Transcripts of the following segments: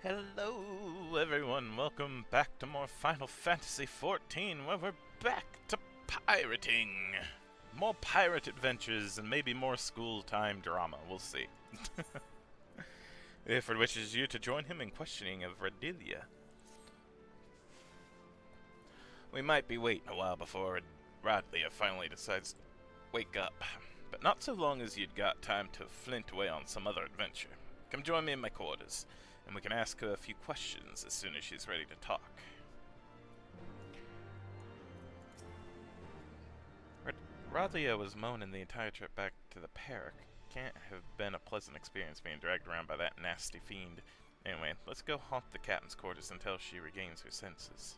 Hello everyone, welcome back to more Final Fantasy XIV, where we're back to pirating! More pirate adventures and maybe more school time drama, we'll see. Iford wishes you to join him in questioning of Radilia. We might be waiting a while before Radlia finally decides to wake up, but not so long as you'd got time to flint away on some other adventure. Come join me in my quarters, and we can ask her a few questions as soon as she's ready to talk. Radlia was moaning the entire trip back to the Parrot. Can't have been a pleasant experience being dragged around by that nasty fiend. Anyway, let's go haunt the captain's quarters until she regains her senses.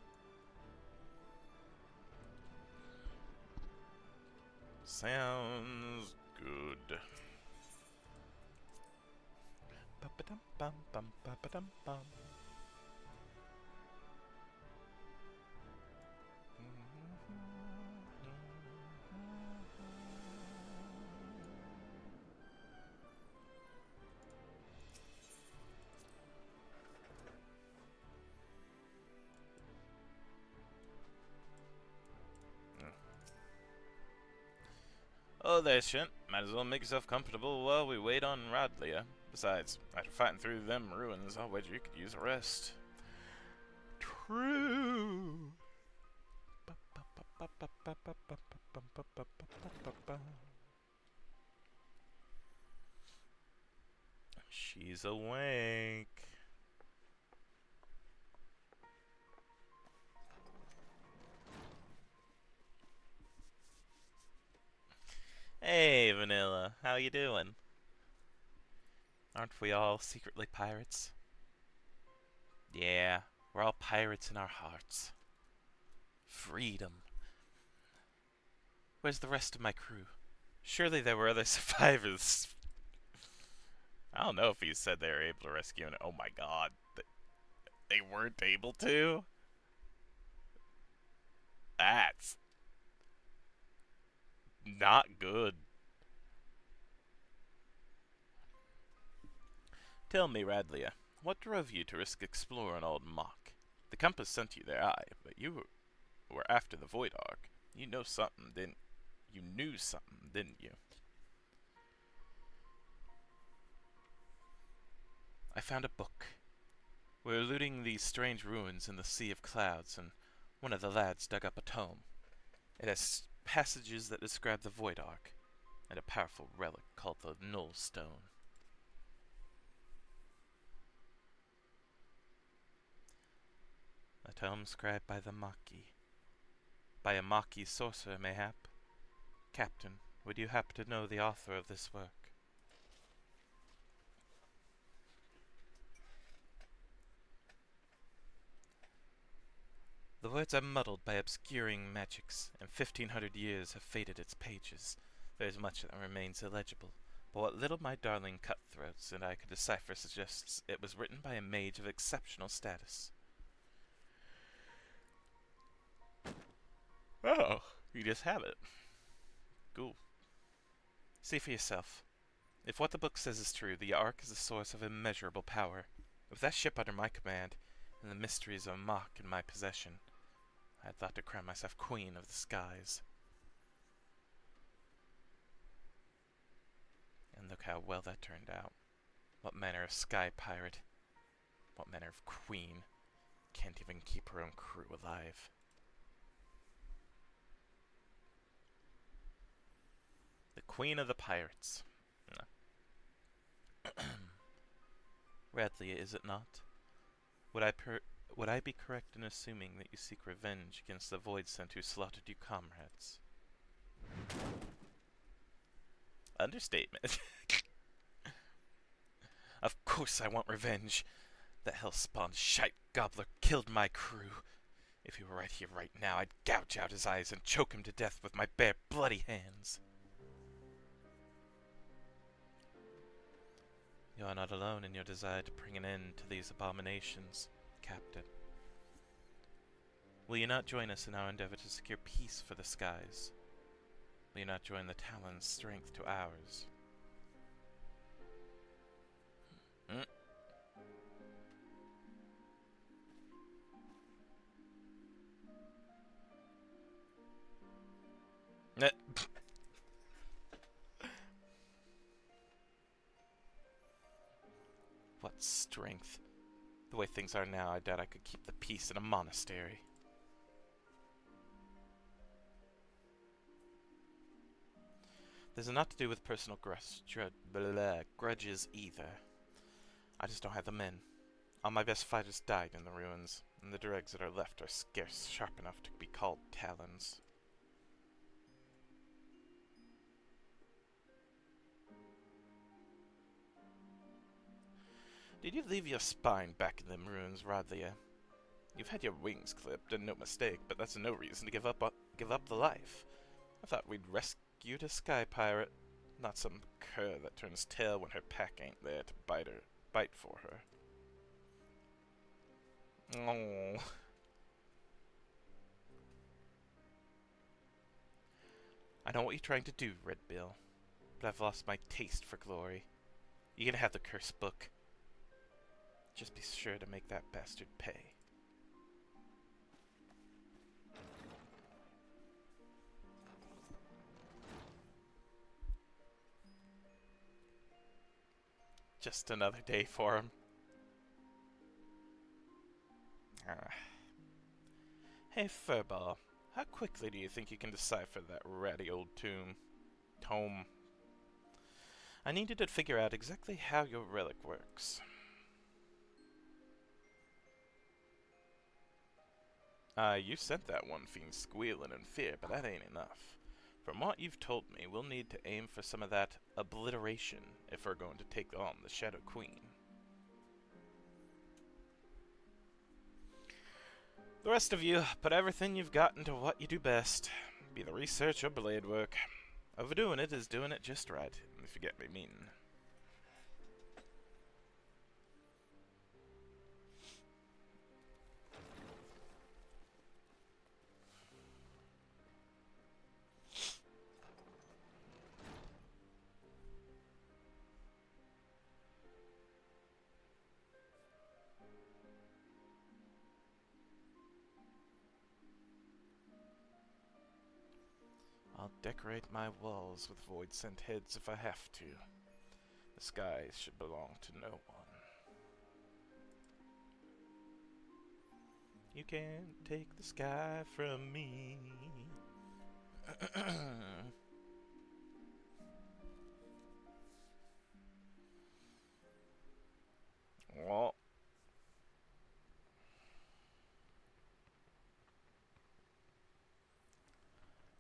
Sounds good. Ba-ba-dum-bum-bum-ba-ba-dum-bum. Oh, there, Shint. Might as well make yourself comfortable while we wait on Radlia. Besides, after fighting through them ruins, I'll wager you could use a rest. True. She's awake. Hey, Vanilla. How you doing? Aren't we all secretly pirates? Yeah, we're all pirates in our hearts. Freedom. Where's the rest of my crew? Surely there were other survivors. I don't know if he said they were able to rescue him. Oh my god. They weren't able to? That's not good. Tell me, Radlia, what drove you to risk exploring old Mock? The compass sent you there, aye, but you were after the Void Ark. You know something, didn't you? Knew something, didn't you? I found a book. We were looting these strange ruins in the Sea of Clouds, and one of the lads dug up a tome. It has passages that describe the Void Ark, and a powerful relic called the Null Stone. A tome scribed by the Maki. By a Maki sorcerer, mayhap? Captain, would you happen to know the author of this work? The words are muddled by obscuring magics, and 1,500 years have faded its pages. There is much that remains illegible, but what little my darling cutthroats and I could decipher suggests it was written by a mage of exceptional status. Oh, you just have it. Cool. See for yourself. If what the book says is true, the Ark is a source of immeasurable power. With that ship under my command, and the mysteries of Mach in my possession, I had thought to crown myself queen of the skies. And look how well that turned out. What manner of sky pirate? What manner of queen can't even keep her own crew alive? The queen of the pirates. No. Radlia, is it not? Would I be correct in assuming that you seek revenge against the Void Sent who slaughtered you comrades? Understatement. Of course I want revenge. The hellspawn shite gobbler killed my crew. If he were right here right now, I'd gouge out his eyes and choke him to death with my bare bloody hands. You are not alone in your desire to bring an end to these abominations, Captain. Will you not join us in our endeavor to secure peace for the skies? Will you not join the Talon's strength to ours? what strength. The way things are now, I doubt I could keep the peace in a monastery. There's not to do with personal grudges either. I just don't have the men. All my best fighters died in the ruins, and the dregs that are left are scarce sharp enough to be called talons. Did you leave your spine back in them ruins, Yar There? You've had your wings clipped, and no mistake, but that's no reason to give up the life. I thought we'd rescued a sky pirate, not some cur that turns tail when her pack ain't there to bite for her. Oh. I know what you're trying to do, Red Bill, but I've lost my taste for glory. You can have the curse book. Just be sure to make that bastard pay. Just another day for him. Hey, Furball, how quickly do you think you can decipher that ratty old tome? I needed to figure out exactly how your relic works. You sent that one fiend squealing in fear, but that ain't enough. From what you've told me, we'll need to aim for some of that obliteration if we're going to take on the Shadow Queen. The rest of you, put everything you've got into what you do best, be the research or blade work. Overdoing it is doing it just right, if you get me meaning. I'll decorate my walls with void-sent heads if I have to. The skies should belong to no one. You can't take the sky from me. Well,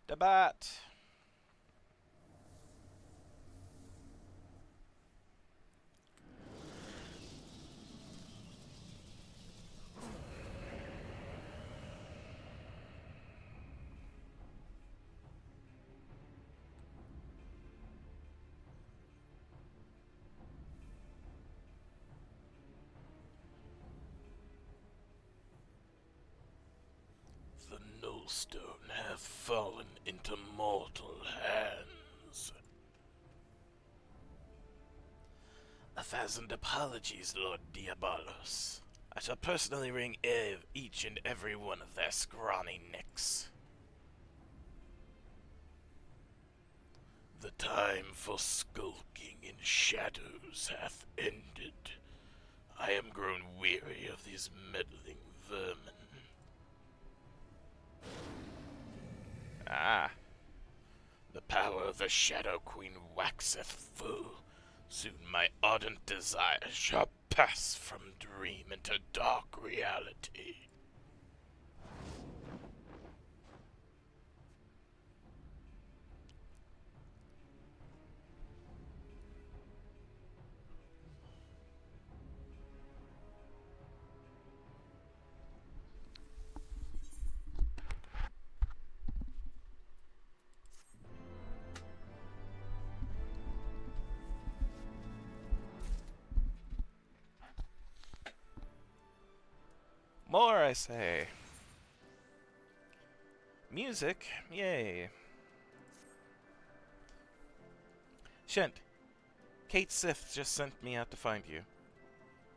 the bat. The Nullstone hath fallen into mortal hands. 1,000 apologies, Lord Diabolos. I shall personally wring each and every one of their scrawny necks. The time for skulking in shadows hath ended. I am grown weary of these meddling vermin. Ah. The power of the Shadow Queen waxeth full. Soon my ardent desire shall pass from dream into dark reality. More, I say. Music? Yay. Shent, Kate Sith just sent me out to find you.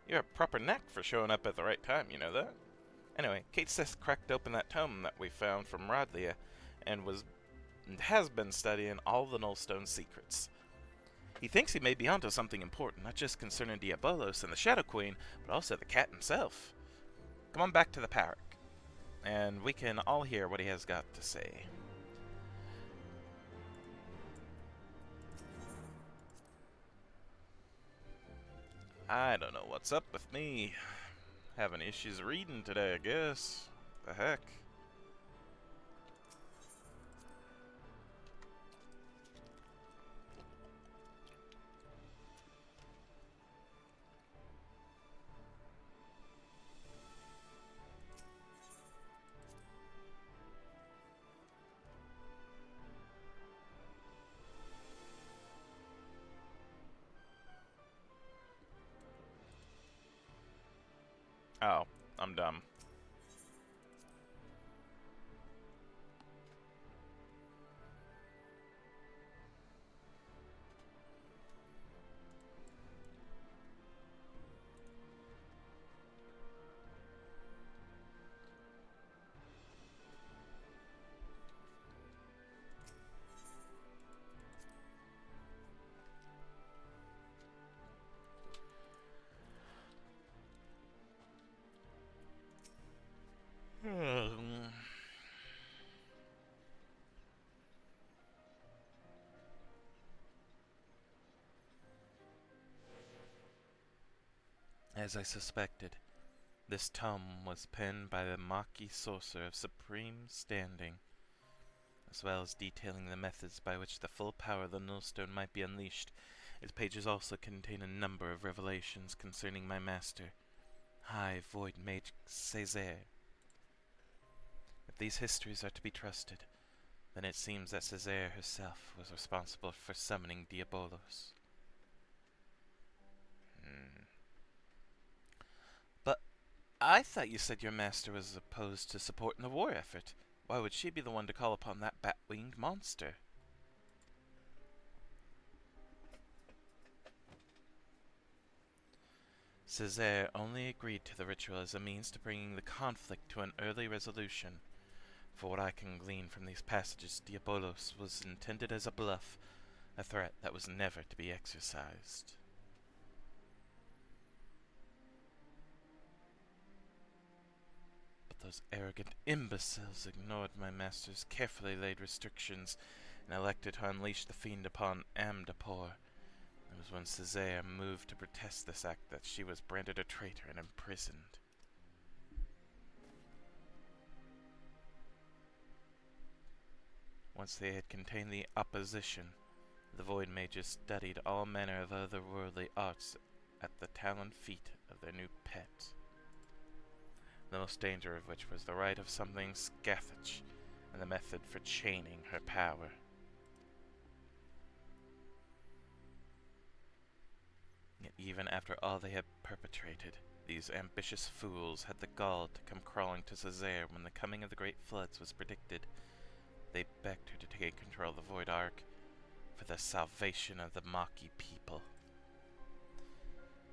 You're a proper knack for showing up at the right time, you know that? Anyway, Kate Sith cracked open that tome that we found from Yar There and has been studying all the Nullstone secrets. He thinks he may be onto something important, not just concerning Diabolos and the Shadow Queen, but also the cat himself. Come on back to the park, and we can all hear what he has got to say. I don't know what's up with me. Having issues reading today, I guess. The heck? Oh, I'm dumb. As I suspected, this tome was penned by the Maki sorcerer of supreme standing, as well as detailing the methods by which the full power of the Nullstone might be unleashed. Its pages also contain a number of revelations concerning my master, High Void Mage Césaire. If these histories are to be trusted, then it seems that Césaire herself was responsible for summoning Diabolos. But I thought you said your master was opposed to supporting the war effort. Why would she be the one to call upon that bat-winged monster? Césaire only agreed to the ritual as a means to bringing the conflict to an early resolution. For what I can glean from these passages, Diabolos was intended as a bluff, a threat that was never to be exercised. But those arrogant imbeciles ignored my master's carefully laid restrictions and elected to unleash the fiend upon Amdapor. It was when Césaire moved to protest this act that she was branded a traitor and imprisoned. Once they had contained the opposition, the Void Mages studied all manner of otherworldly arts at the taloned feet of their new pet. The most dangerous of which was the rite of something Scathach, and the method for chaining her power. Yet even after all they had perpetrated, these ambitious fools had the gall to come crawling to Césaire when the coming of the great floods was predicted. They begged her to take control of the Void Ark for the salvation of the Maki people.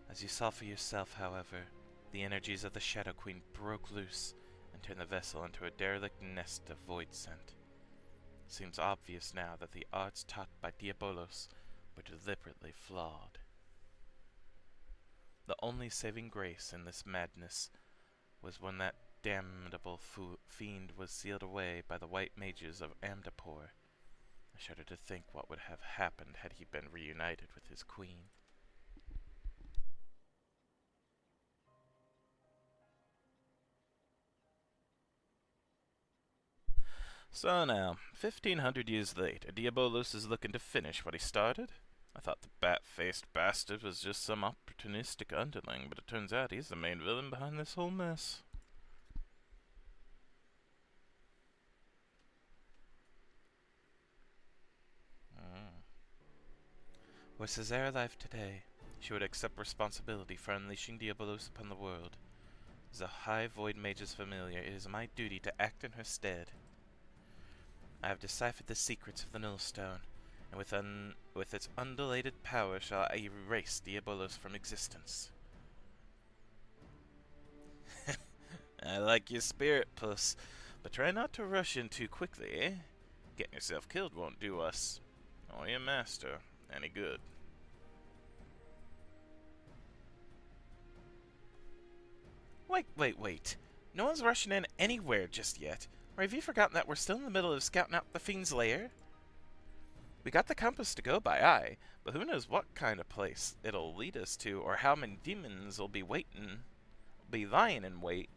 As you saw for yourself, however, the energies of the Shadow Queen broke loose and turned the vessel into a derelict nest of void scent. It seems obvious now that the arts taught by Diabolos were deliberately flawed. The only saving grace in this madness was when that damnable fiend was sealed away by the white mages of Amdapor. I shudder to think what would have happened had he been reunited with his queen. So now, 1500 years later, Diabolos is looking to finish what he started? I thought the bat-faced bastard was just some opportunistic underling, but it turns out he's the main villain behind this whole mess. Were Césaire alive today, she would accept responsibility for unleashing Diabolos upon the world. As a High Void Mage's familiar, it is my duty to act in her stead. I have deciphered the secrets of the Nullstone, and with its undilated power shall I erase Diabolos from existence. I like your spirit, Puss, but try not to rush in too quickly, eh? Getting yourself killed won't do us, or your master, any good. Wait. No one's rushing in anywhere just yet. Or have you forgotten that we're still in the middle of scouting out the fiend's lair? We got the compass to go by, aye, but who knows what kind of place it'll lead us to, or how many demons will be lying in wait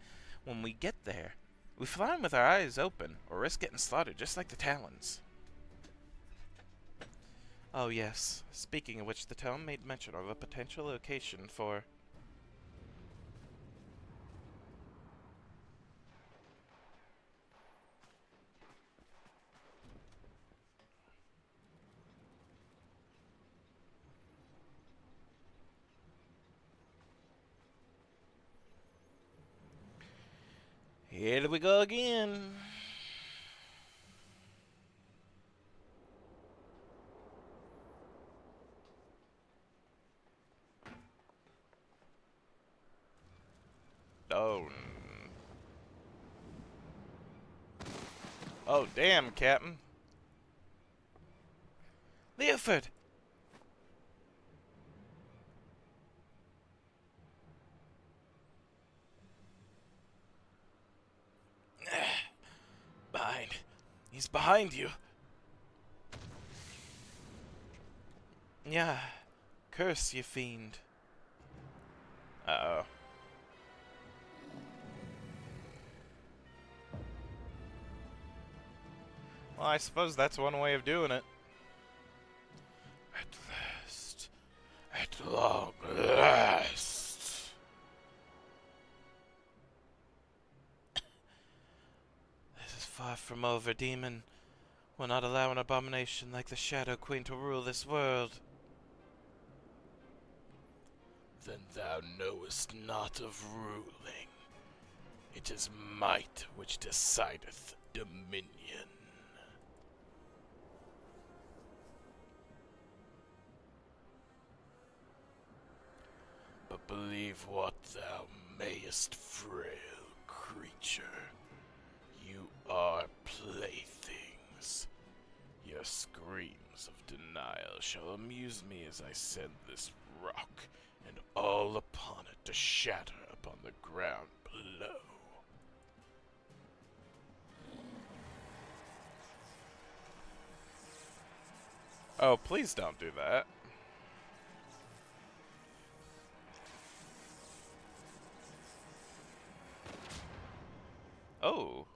when we get there. We fly in with our eyes open, or risk getting slaughtered just like the Talons. Oh yes, speaking of which, the tome made mention of a potential location for... Here we go again. Oh. Oh, damn, Captain. Leoford! Behind. He's behind you. Yeah. Curse, you fiend. Uh-oh. Well, I suppose that's one way of doing it. At last. At long last. This is far from over, demon. We'll not allow an abomination like the Shadow Queen to rule this world. Then thou knowest not of ruling. It is might which decideth dominion. But believe what thou mayest, frail creature. You are playthings. Your screams of denial shall amuse me as I send this rock and all upon it to shatter upon the ground below. Oh, please don't do that. Oh.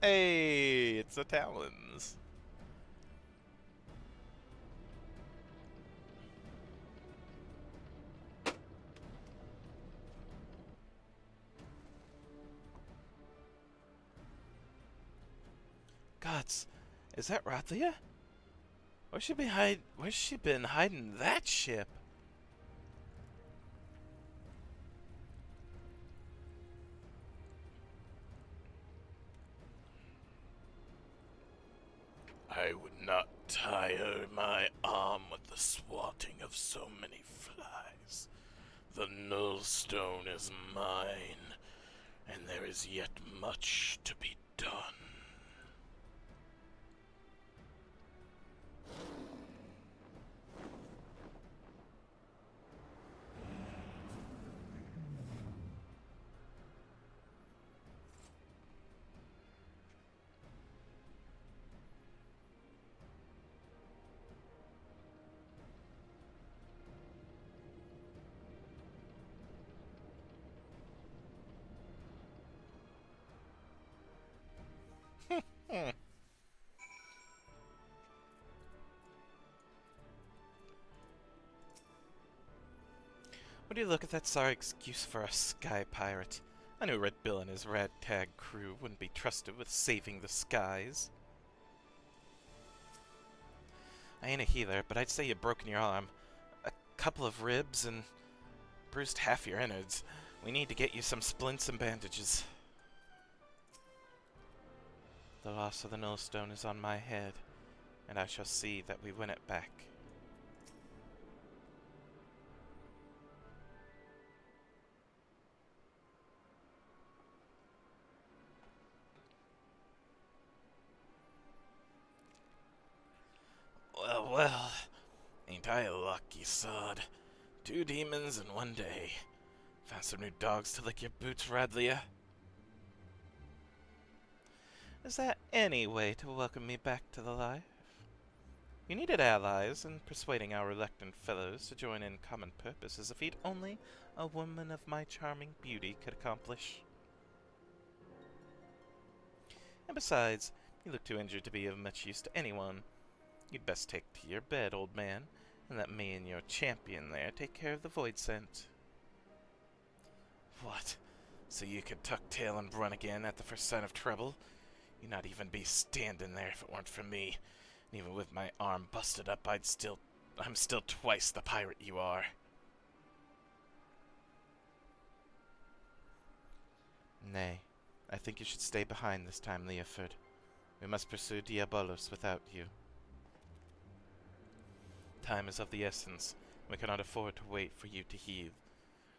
Hey, it's the Talons. Gods, is that Rathia? Where's she been hiding that ship? I would not tire my arm with the swatting of so many flies. The nullstone is mine, and there is yet much to be done. What do you look at that sorry excuse for a sky pirate? I knew Red Bill and his ragtag crew wouldn't be trusted with saving the skies. I ain't a healer, but I'd say you've broken your arm, a couple of ribs, and bruised half your innards. We need to get you some splints and bandages. The loss of the nullstone is on my head, and I shall see that we win it back. Well, ain't I a lucky sod? 2 demons in 1 day. Found some new dogs to lick your boots, Radlia. Is that any way to welcome me back to the life? You needed allies, and persuading our reluctant fellows to join in common purpose is a feat only a woman of my charming beauty could accomplish. And besides, you look too injured to be of much use to anyone. You'd best take to your bed, old man, and let me and your champion there take care of the void scent. What? So you could tuck tail and run again at the first sign of trouble? You'd not even be standing there if it weren't for me. And even with my arm busted up, I'm still twice the pirate you are. Nay, I think you should stay behind this time, Leoford. We must pursue Diabolos without you. Time is of the essence. We cannot afford to wait for you to heal.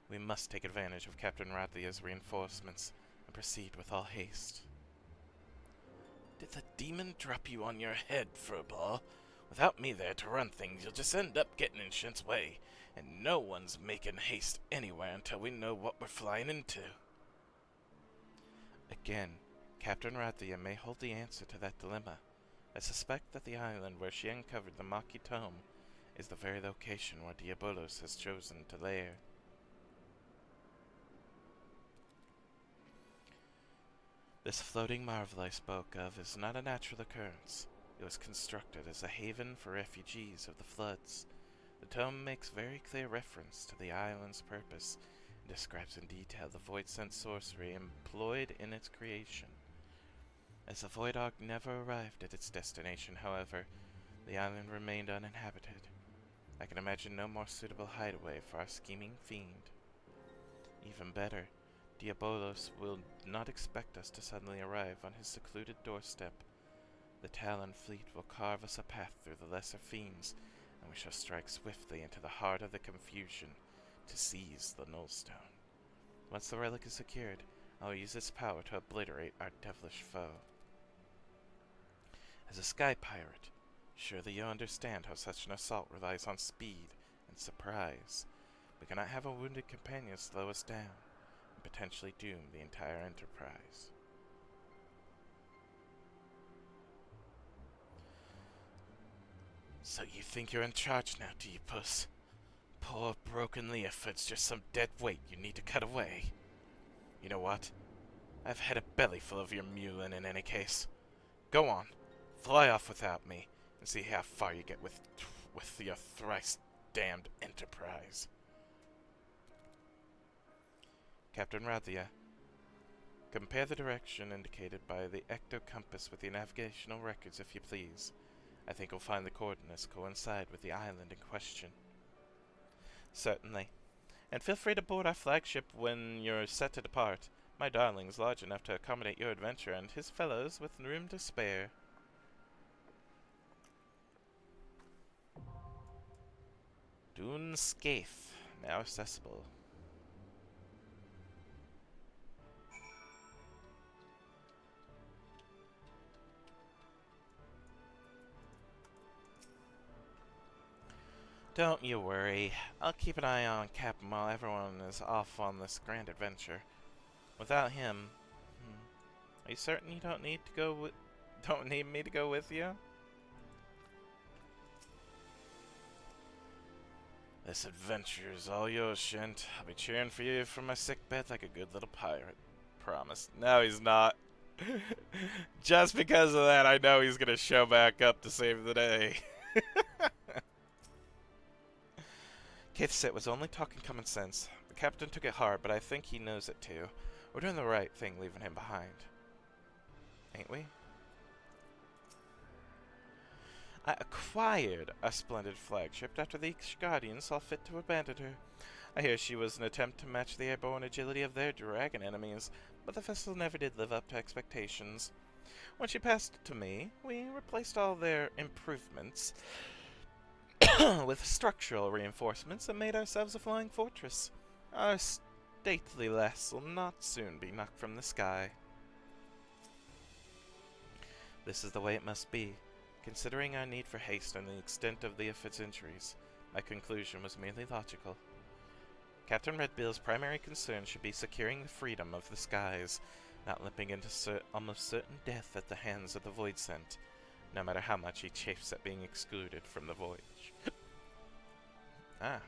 We must take advantage of Captain Radlia's reinforcements and proceed with all haste. Did the demon drop you on your head, Furball? Without me there to run things, you'll just end up getting in Shent's way, and no one's making haste anywhere until we know what we're flying into. Again, Captain Radlia may hold the answer to that dilemma. I suspect that the island where she uncovered the Maki Tome is the very location where Diabolos has chosen to lair. This floating marvel I spoke of is not a natural occurrence. It was constructed as a haven for refugees of the floods. The tome makes very clear reference to the island's purpose and describes in detail the void-sent sorcery employed in its creation. As the Void Ark never arrived at its destination, however, the island remained uninhabited. I can imagine no more suitable hideaway for our scheming fiend. Even better, Diabolos will not expect us to suddenly arrive on his secluded doorstep. The Talon fleet will carve us a path through the lesser fiends, and we shall strike swiftly into the heart of the confusion to seize the Nullstone. Once the relic is secured, I will use its power to obliterate our devilish foe. As a sky pirate, surely you understand how such an assault relies on speed and surprise. We cannot have a wounded companion slow us down and potentially doom the entire enterprise. So you think you're in charge now, do you, puss? Poor broken Leoford's just some dead weight you need to cut away. You know what? I've had a belly full of your mewling in any case. Go on, fly off without me, and see how far you get with your thrice-damned enterprise. Captain Radlia, compare the direction indicated by the ectocompass with the navigational records, if you please. I think we'll find the coordinates coincide with the island in question. Certainly. And feel free to board our flagship when you're set to depart. My darling's large enough to accommodate your adventure and his fellows with room to spare. Dune Skaith, now accessible. Don't you worry. I'll keep an eye on Captain while everyone is off on this grand adventure. Without him, are you certain you don't need me to go with you? This adventure is all yours, Shent. I'll be cheering for you from my sickbed like a good little pirate. Promise. No, he's not. Just because of that, I know he's gonna show back up to save the day. Kithsit was only talking common sense. The captain took it hard, but I think he knows it too. We're doing the right thing leaving him behind. Ain't we? I acquired a splendid flagship after the Guardians saw fit to abandon her. I hear she was an attempt to match the airborne agility of their dragon enemies, but the vessel never did live up to expectations. When she passed to me, we replaced all their improvements with structural reinforcements and made ourselves a flying fortress. Our stately lass will not soon be knocked from the sky. This is the way it must be. Considering our need for haste and the extent of Leofit's injuries, my conclusion was merely logical. Captain Redbill's primary concern should be securing the freedom of the skies, not limping into almost certain death at the hands of the Void Scent, no matter how much he chafes at being excluded from the voyage. Ah.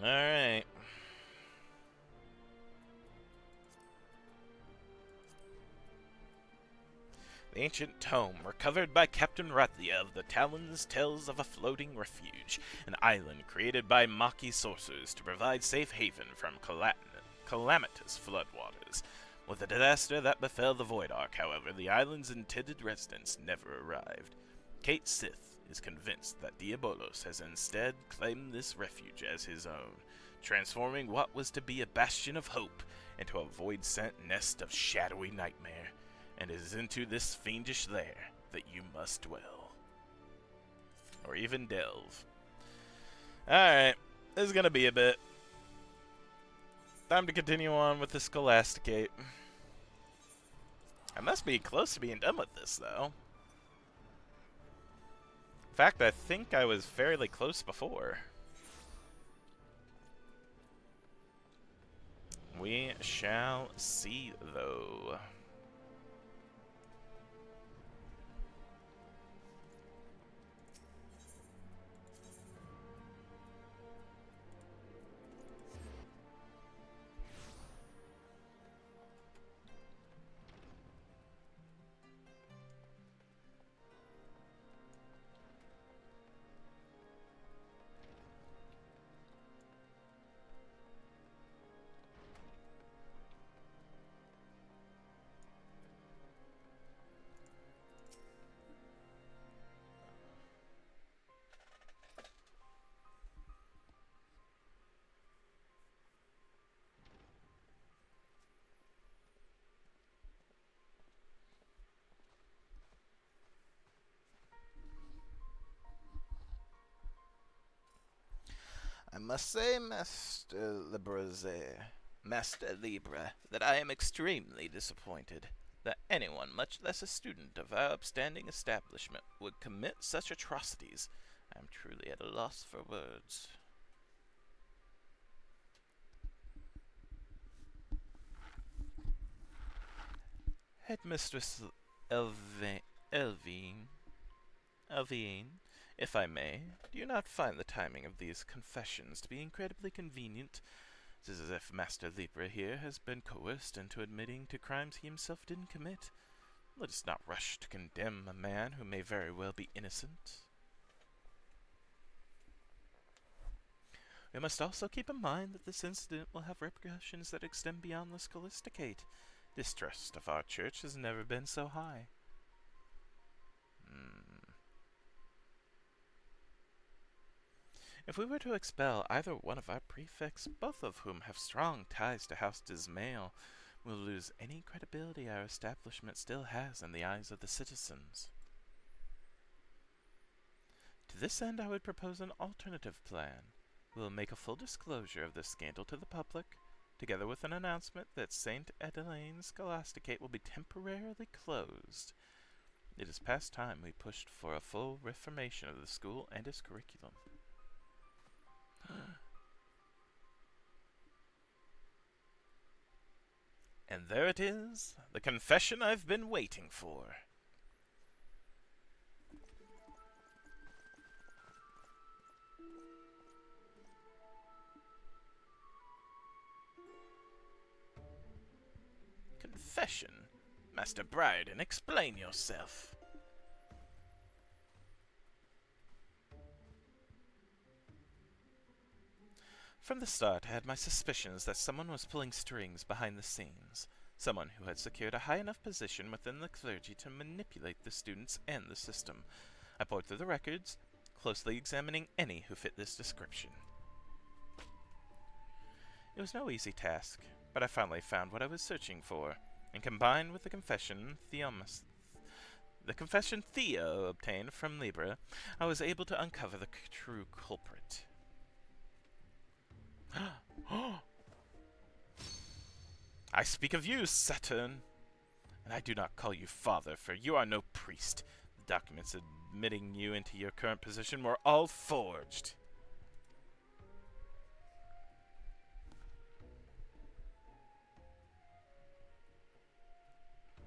Alright. The ancient tome, recovered by Captain Rathia of the Talons, tells of a floating refuge, an island created by Maki sorcerers to provide safe haven from calamitous floodwaters. With the disaster that befell the Void Ark, however, the island's intended residents never arrived. Kate Sith is convinced that Diabolos has instead claimed this refuge as his own, transforming what was to be a bastion of hope into a void-sent nest of shadowy nightmare. And it is into this fiendish lair that you must dwell. Or even delve. Alright, this is gonna be a bit. Time to continue on with the Scholasticate. I must be close to being done with this, though. In fact, I think I was fairly close before. We shall see, though. I must say, Master Libra, that I am extremely disappointed that anyone, much less a student of our upstanding establishment, would commit such atrocities. I am truly at a loss for words. Headmistress Elvine, if I may, do you not find the timing of these confessions to be incredibly convenient? It is as if Master Libra here has been coerced into admitting to crimes he himself didn't commit. Let us not rush to condemn a man who may very well be innocent. We must also keep in mind that this incident will have repercussions that extend beyond the Scholasticate. Distrust of our church has never been so high. If we were to expel either one of our prefects, both of whom have strong ties to House Dismail, we'll lose any credibility our establishment still has in the eyes of the citizens. To this end, I would propose an alternative plan. We'll make a full disclosure of this scandal to the public, together with an announcement that St. Adelaine's Scholasticate will be temporarily closed. It is past time we pushed for a full reformation of the school and its curriculum. And there it is, the confession I've been waiting for. Confession? Master Piratin, explain yourself. From the start, I had my suspicions that someone was pulling strings behind the scenes. Someone who had secured a high enough position within the clergy to manipulate the students and the system. I pored through the records, closely examining any who fit this description. It was no easy task, but I finally found what I was searching for, and combined with the confession Theo obtained from Libra, I was able to uncover the true culprit. I speak of you, Saturn. And I do not call you father, for you are no priest. The documents admitting you into your current position were all forged.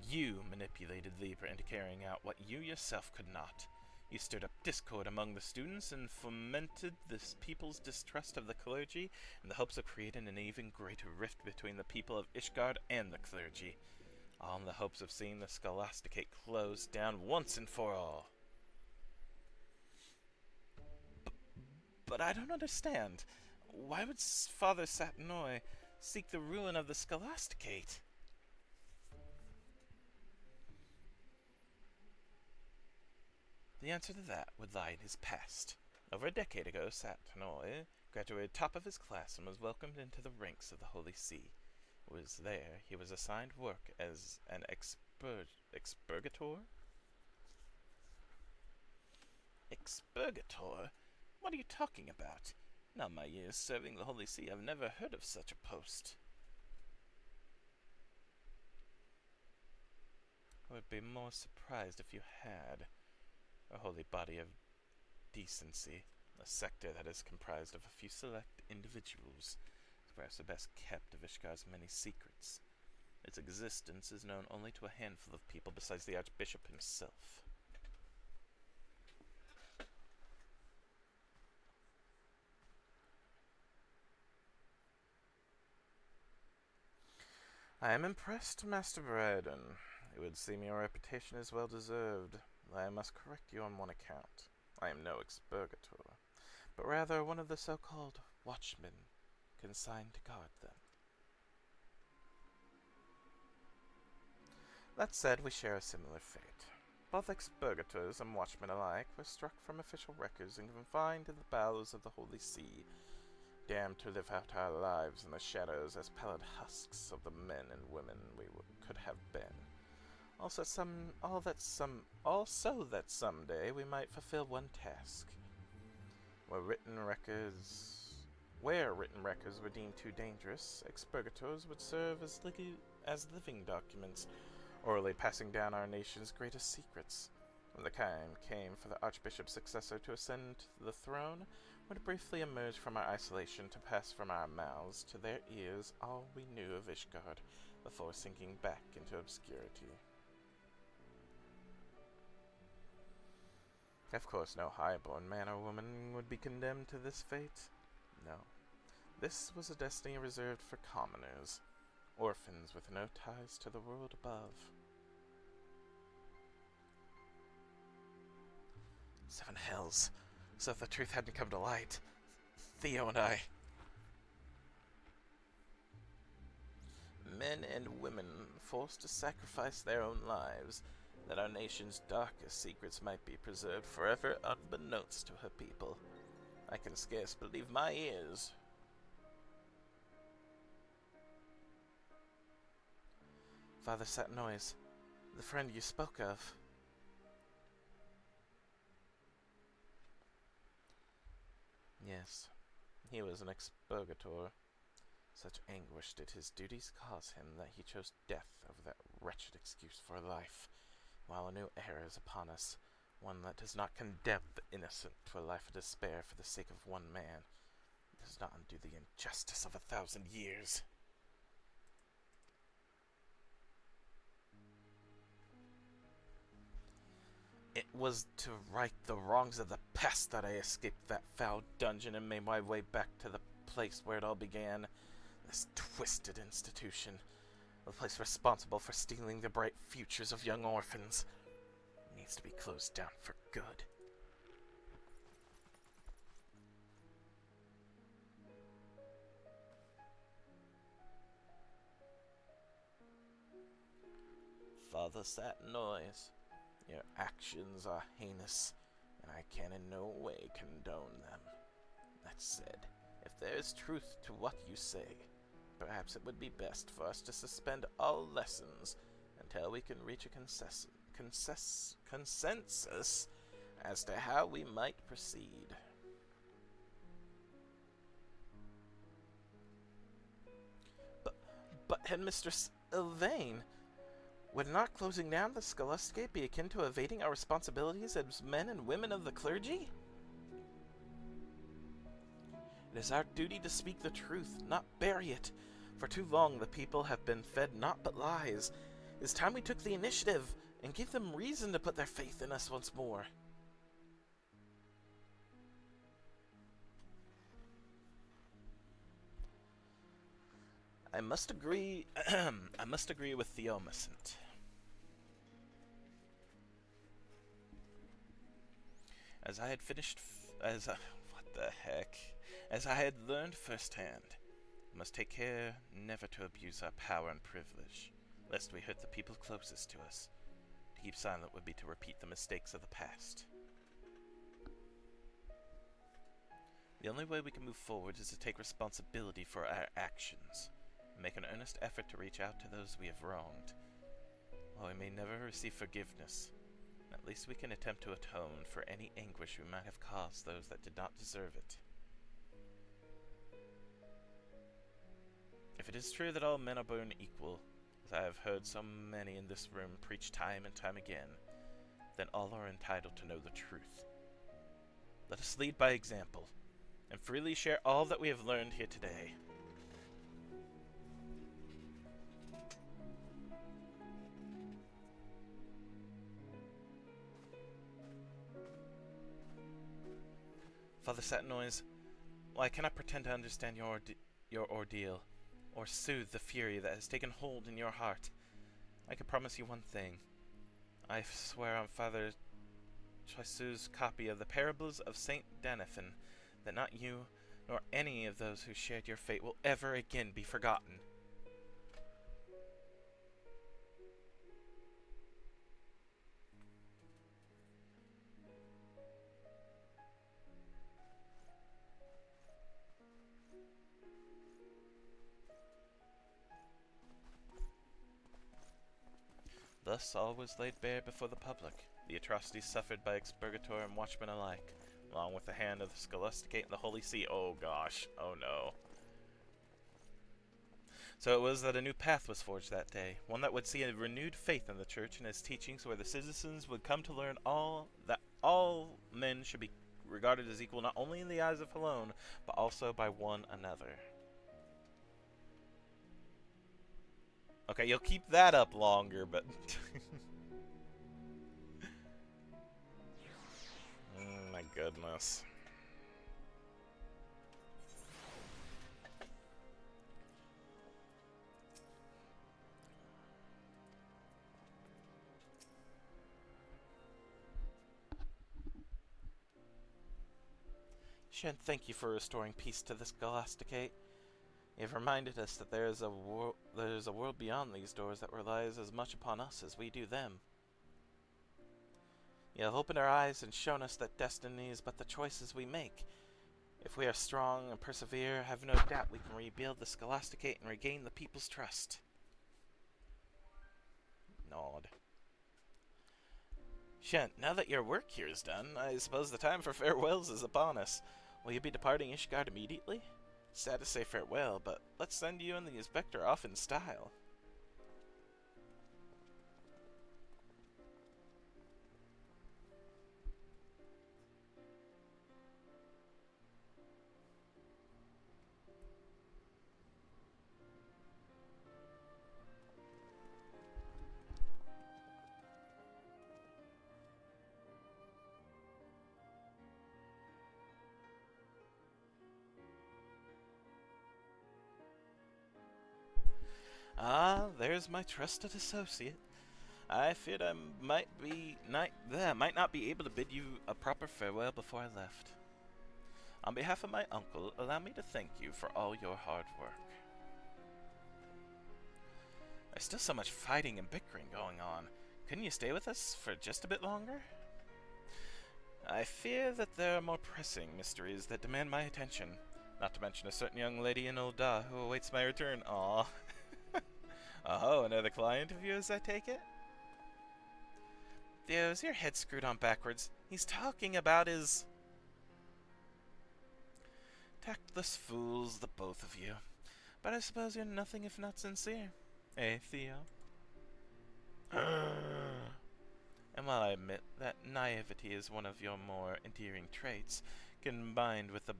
You manipulated Libra into carrying out what you yourself could not. You stirred up discord among the students and fomented this people's distrust of the clergy in the hopes of creating an even greater rift between the people of Ishgard and the clergy, all in the hopes of seeing the Scholasticate closed down once and for all. But I don't understand. Why would Father Satanoy seek the ruin of the Scholasticate? The answer to that would lie in his past. Over a decade ago, Satanoy graduated top of his class and was welcomed into the ranks of the Holy See. He was assigned work as an expurgator? Expurgator? What are you talking about? In all my years serving the Holy See, I've never heard of such a post. I would be more surprised if you had. A holy body of decency, a sector that is comprised of a few select individuals, is perhaps the best kept of Ishgar's many secrets. Its existence is known only to a handful of people besides the Archbishop himself. I am impressed, Master Piratin. It would seem your reputation is well deserved. I must correct you on one account. I am no expurgator, but rather one of the so-called watchmen consigned to guard them. That said, we share a similar fate. Both expurgators and watchmen alike were struck from official records and confined to the bowels of the Holy See, damned to live out our lives in the shadows as pallid husks of the men and women we could have been. Also that someday we might fulfill one task. Where written records were deemed too dangerous, expurgators would serve as living documents, orally passing down our nation's greatest secrets. When the time came for the Archbishop's successor to ascend the throne, would briefly emerge from our isolation to pass from our mouths to their ears all we knew of Ishgard, before sinking back into obscurity. Of course, no high-born man or woman would be condemned to this fate. No. This was a destiny reserved for commoners, orphans with no ties to the world above. 7 hells. So if the truth hadn't come to light, Theo and I... Men and women forced to sacrifice their own lives, that our nation's darkest secrets might be preserved forever unbeknownst to her people. I can scarce believe my ears. Father Satanoy, the friend you spoke of. Yes, he was an expurgator. Such anguish did his duties cause him that he chose death over that wretched excuse for life. While a new era is upon us, one that does not condemn the innocent to a life of despair for the sake of one man, does not undo the injustice of 1,000 years. It was to right the wrongs of the past that I escaped that foul dungeon and made my way back to the place where it all began. This twisted institution, the place responsible for stealing the bright futures of young orphans, needs to be closed down for good. Father Satanoy, your actions are heinous, and I can in no way condone them. That said, if there is truth to what you say, perhaps it would be best for us to suspend all lessons until we can reach a consensus as to how we might proceed. But Headmistress Ylvain, Would not closing down the Scholasticate be akin to evading our responsibilities as men and women of the clergy? It is our duty to speak the truth, not bury it. For too long the people have been fed naught but lies. It is time we took the initiative and gave them reason to put their faith in us once more. I must agree with Theomacent. As I had learned firsthand, we must take care never to abuse our power and privilege, lest we hurt the people closest to us. To keep silent would be to repeat the mistakes of the past. The only way we can move forward is to take responsibility for our actions, and make an earnest effort to reach out to those we have wronged. While we may never receive forgiveness, at least we can attempt to atone for any anguish we might have caused those that did not deserve it. If it is true that all men are born equal, as I have heard so many in this room preach time and time again, then all are entitled to know the truth. Let us lead by example, and freely share all that we have learned here today. Father Satinoise, while I cannot pretend to understand your ordeal, or soothe the fury that has taken hold in your heart, I can promise you one thing. I swear on Father Choisu's copy of the Parables of Saint Danathan that not you, nor any of those who shared your fate will ever again be forgotten. Thus all was laid bare before the public, the atrocities suffered by expurgator and watchmen alike, along with the hand of the Scholasticate and the Holy See. Oh gosh, oh no. So it was that a new path was forged that day, one that would see a renewed faith in the Church and its teachings, where the citizens would come to learn that all men should be regarded as equal not only in the eyes of alone, but also by one another. Okay, you'll keep that up longer, but... my goodness. Shen, thank you for restoring peace to the Scholasticate. You have reminded us that there is a world beyond these doors that relies as much upon us as we do them. You have opened our eyes and shown us that destiny is but the choices we make. If we are strong and persevere, I have no doubt we can rebuild the Scholasticate and regain the people's trust. Nod. Shen, now that your work here is done, I suppose the time for farewells is upon us. Will you be departing Ishgard immediately? Sad to say farewell, but let's send you and the inspector off in style. Ah, there's my trusted associate. I feared I might not be able to bid you a proper farewell before I left. On behalf of my uncle, allow me to thank you for all your hard work. There's still so much fighting and bickering going on. Couldn't you stay with us for just a bit longer? I fear that there are more pressing mysteries that demand my attention. Not to mention a certain young lady in Ul'dah who awaits my return. Aww. Oh, another client of yours, I take it? Theo, is your head screwed on backwards? He's talking about his... Tactless fools, the both of you. But I suppose you're nothing if not sincere. Eh, Theo? And while I admit that naivety is one of your more endearing traits, combined with the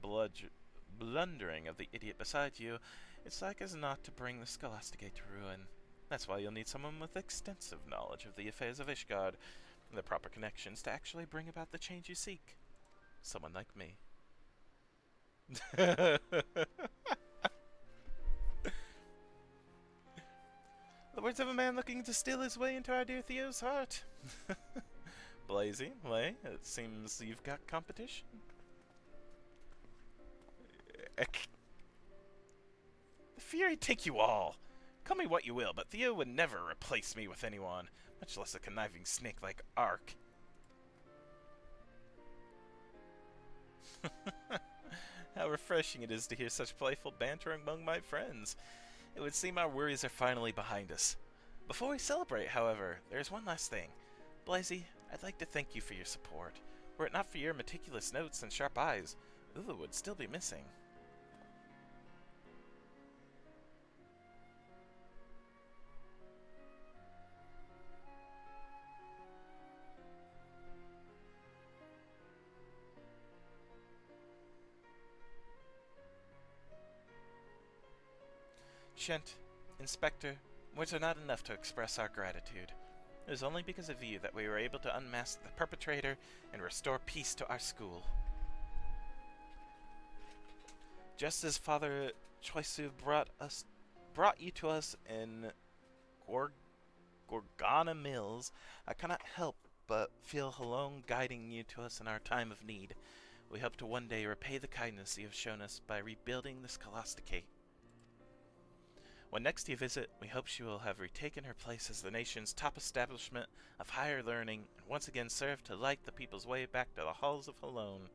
blundering of the idiot beside you, it's like as not to bring the Scholasticate to ruin. That's why you'll need someone with extensive knowledge of the affairs of Ishgard, and the proper connections to actually bring about the change you seek. Someone like me. The words of a man looking to steal his way into our dear Theo's heart. Blazy, Lay, it seems you've got competition. The Fury take you all. Call me what you will, but Theo would never replace me with anyone, much less a conniving snake like Ark. How refreshing it is to hear such playful banter among my friends. It would seem our worries are finally behind us. Before we celebrate, however, there's one last thing. Blazy, I'd like to thank you for your support. Were it not for your meticulous notes and sharp eyes, Ula would still be missing. Shent, Inspector, words are not enough to express our gratitude. It is only because of you that we were able to unmask the perpetrator and restore peace to our school. Just as Father Choisu brought you to us in Gorgana Mills, I cannot help but feel alone guiding you to us in our time of need. We hope to one day repay the kindness you have shown us by rebuilding the Scholasticate. When next you visit, we hope she will have retaken her place as the nation's top establishment of higher learning and once again serve to light the people's way back to the halls of Halone.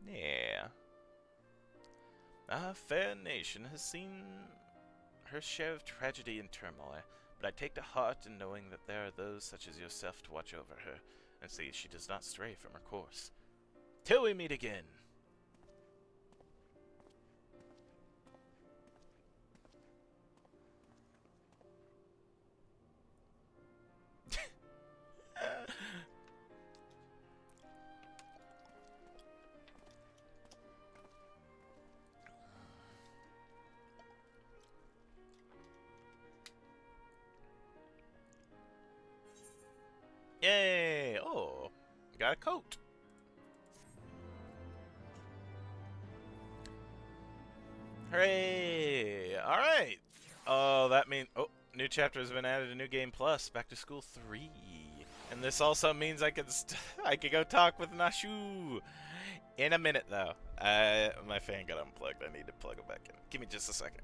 Yeah. Our fair nation has seen her share of tragedy and turmoil, but I take to heart in knowing that there are those such as yourself to watch over her and see she does not stray from her course. Till we meet again! Yay! Oh, got a coat. Hooray! Alright! Oh, that means... Oh, new chapter has been added to New Game Plus, Back to School 3. And this also means I can go talk with Nashu! In a minute, though. My fan got unplugged. I need to plug it back in. Give me just a second.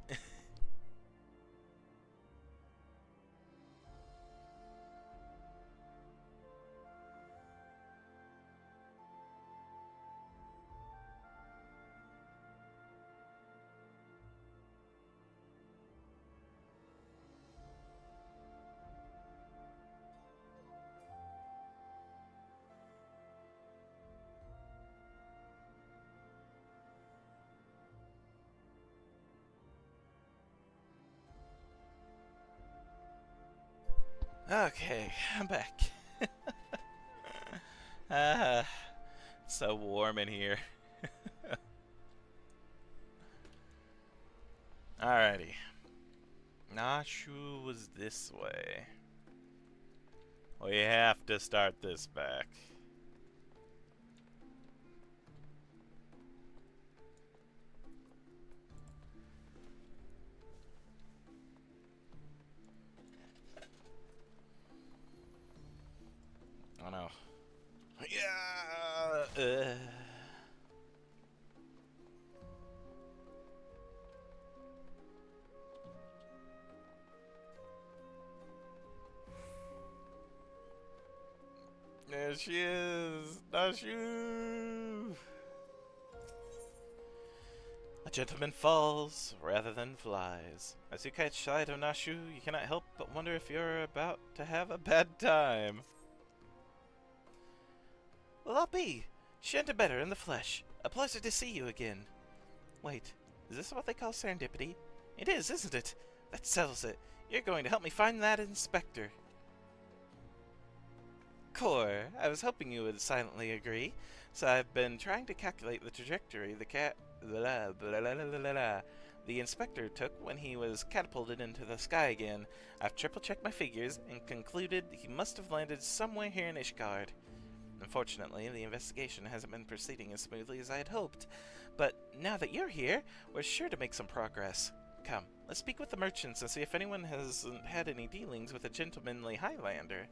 Okay, I'm back. It's so warm in here. Alrighty. Nashu was this way. We have to start this back. Oh no. Yeah! There she is! Nashu! A gentleman falls rather than flies. As you catch sight of Nashu, you cannot help but wonder if you're about to have a bad time. Well, I'll be. She ain't better in the flesh. A pleasure to see you again. Wait, is this what they call serendipity? It is, isn't it? That settles it. You're going to help me find that inspector. Core, I was hoping you would silently agree. So I've been trying to calculate the trajectory the inspector took when he was catapulted into the sky again. I've triple-checked my figures and concluded he must have landed somewhere here in Ishgard. Unfortunately, the investigation hasn't been proceeding as smoothly as I had hoped. But now that you're here, we're sure to make some progress. Come, let's speak with the merchants and see if anyone hasn't had any dealings with a gentlemanly Highlander.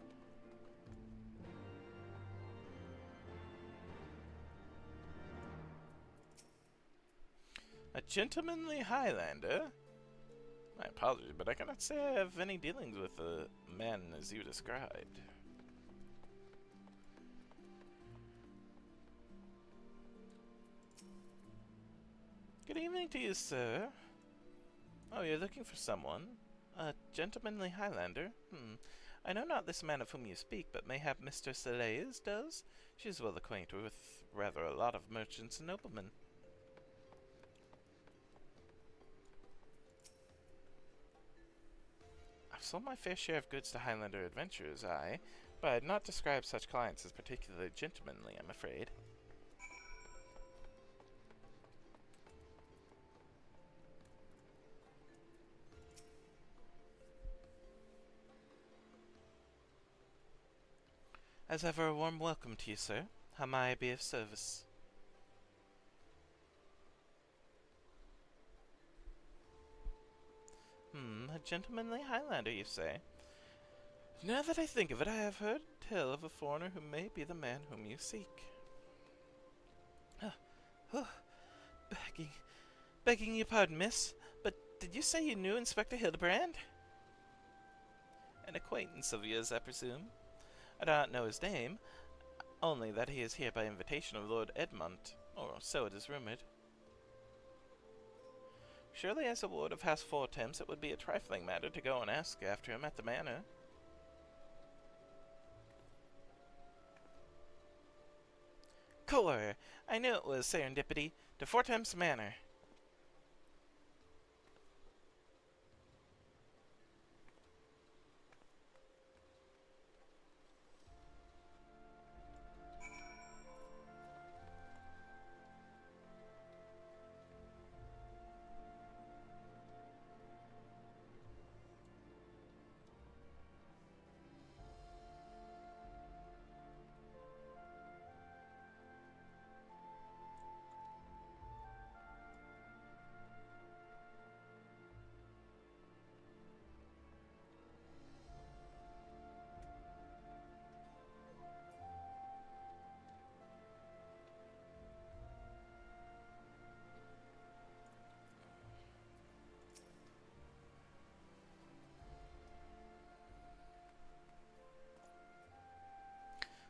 A gentlemanly Highlander? My apologies, but I cannot say I have any dealings with a man as you described. Good evening to you, sir. Oh, you're looking for someone? A gentlemanly Highlander? I know not this man of whom you speak, but mayhap Mr. Selays does? She is well acquainted with rather a lot of merchants and noblemen. I've sold my fair share of goods to Highlander adventurers, aye, but I'd not describe such clients as particularly gentlemanly, I'm afraid. As ever, a warm welcome to you, sir. How may I be of service? A gentlemanly Highlander, you say? Now that I think of it, I have heard tell of a foreigner who may be the man whom you seek. Begging your pardon, miss, but did you say you knew Inspector Hildebrand? An acquaintance of yours, I presume? I do not know his name, only that he is here by invitation of Lord Edmund, or so it is rumored. Surely as a ward of House Four Thames it would be a trifling matter to go and ask after him at the manor. Core! I knew it was serendipity. To Four Thames Manor.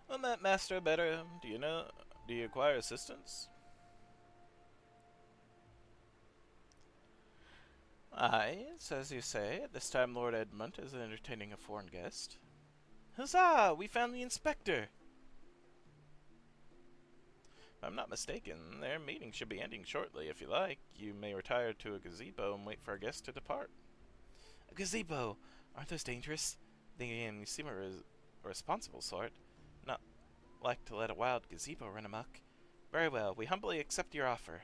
Well met, Master Better. Do you require assistance? Aye, as you say, at this time Lord Edmund is entertaining a foreign guest. Huzzah! We found the inspector! If I'm not mistaken, their meeting should be ending shortly. If you like, you may retire to a gazebo and wait for our guest to depart. A gazebo? Aren't those dangerous? You seem a responsible sort. Not like to let a wild gazebo run amok. Very well, we humbly accept your offer.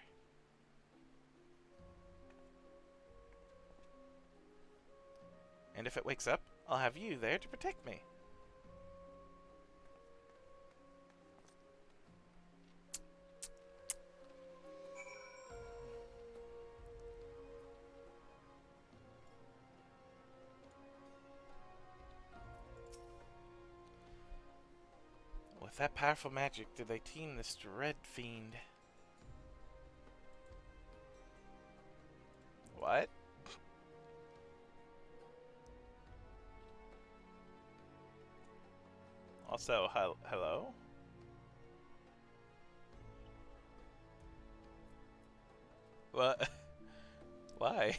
And if it wakes up, I'll have you there to protect me. With that powerful magic did they team this dread fiend. What? Also, hello? What? Why?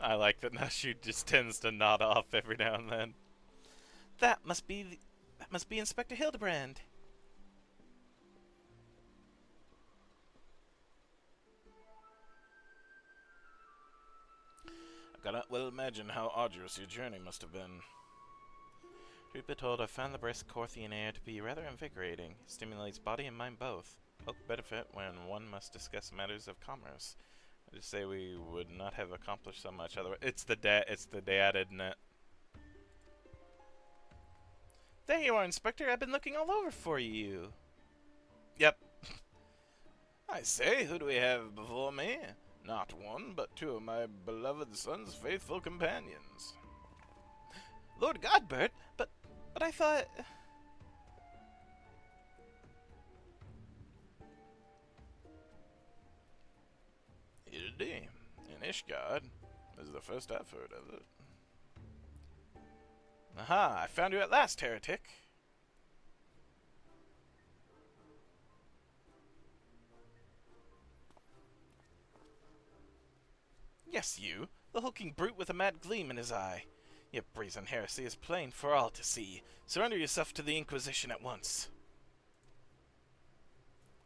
I like that now she just tends to nod off every now and then. That must be Inspector Hildebrand. I cannot well imagine how arduous your journey must have been. Truth be told, I found the brisk Corthian air to be rather invigorating. It stimulates body and mind both. Both benefit when one must discuss matters of commerce. I just say we would not have accomplished so much otherwise. It's the dad, isn't it? There you are, Inspector. I've been looking all over for you. Yep. I say, who do we have before me? Not one, but two of my beloved son's faithful companions. Lord Godbert, but I thought... Indeed, in Ishgard. This is the first I've heard of it. Aha, I found you at last, heretic. Yes, you, the hulking brute with a mad gleam in his eye. Your brazen heresy is plain for all to see. Surrender yourself to the Inquisition at once.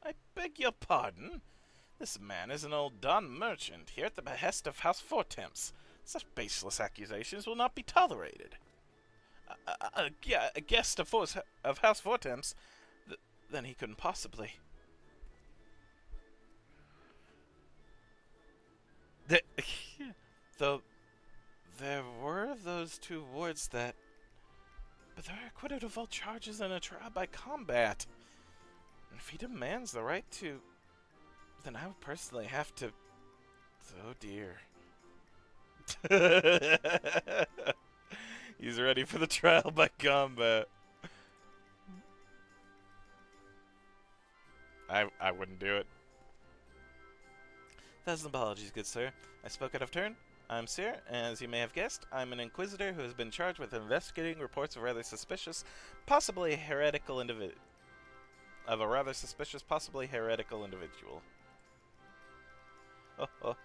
I beg your pardon? This man is an old Don merchant, here at the behest of House Fortemps. Such baseless accusations will not be tolerated. A guest of House Fortemps? Then he couldn't possibly... Though there were those two wards that... But they're acquitted of all charges in a trial by combat. And if he demands the right to... Then I would personally have to... Oh dear. He's ready for the trial by combat. I wouldn't do it. 1,000 apologies, good sir. I spoke out of turn. I'm Sir. As you may have guessed, I'm an inquisitor who has been charged with investigating reports of rather suspicious, possibly heretical individual.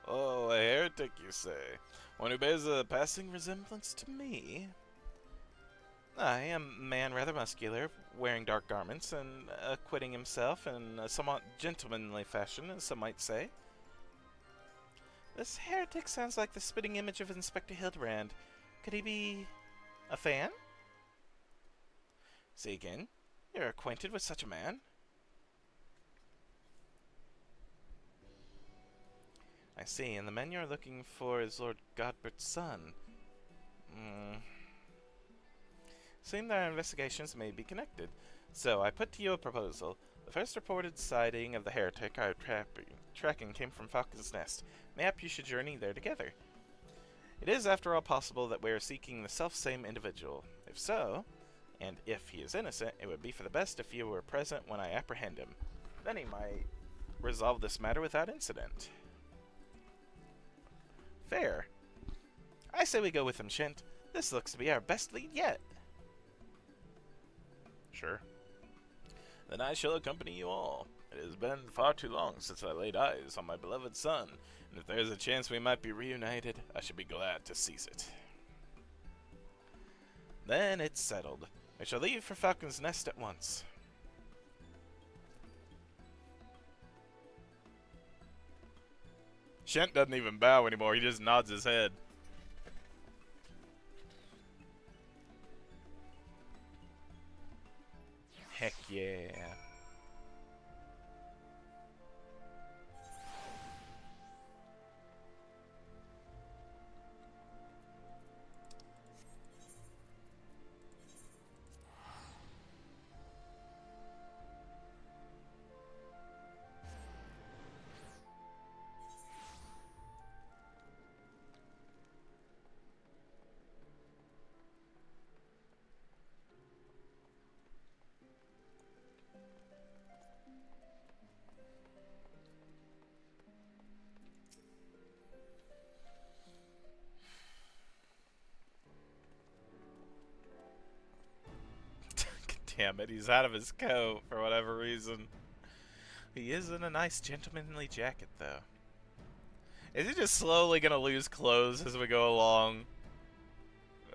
Oh, a heretic, you say? One who bears a passing resemblance to me? I am a man rather muscular, wearing dark garments, and acquitting himself in a somewhat gentlemanly fashion, as some might say. This heretic sounds like the spitting image of Inspector Hildebrand. Could he be... a fan? Say again, you're acquainted with such a man? I see, and the man you're looking for is Lord Godbert's son. Seems that our investigations may be connected. So, I put to you a proposal. The first reported sighting of the heretic our tracking came from Falcon's Nest. Mayhap you should journey there together. It is, after all, possible that we are seeking the self-same individual. If so, and if he is innocent, it would be for the best if you were present when I apprehend him. Then he might resolve this matter without incident. Fair. I say we go with him, Shint. This looks to be our best lead yet. Sure. Then I shall accompany you all. It has been far too long since I laid eyes on my beloved son, and if there is a chance we might be reunited, I should be glad to seize it. Then it's settled. I shall leave for Falcon's Nest at once. Shent doesn't even bow anymore, he just nods his head. Heck yeah. Damn it, he's out of his coat for whatever reason. He is in a nice gentlemanly jacket, though. Is he just slowly gonna lose clothes as we go along?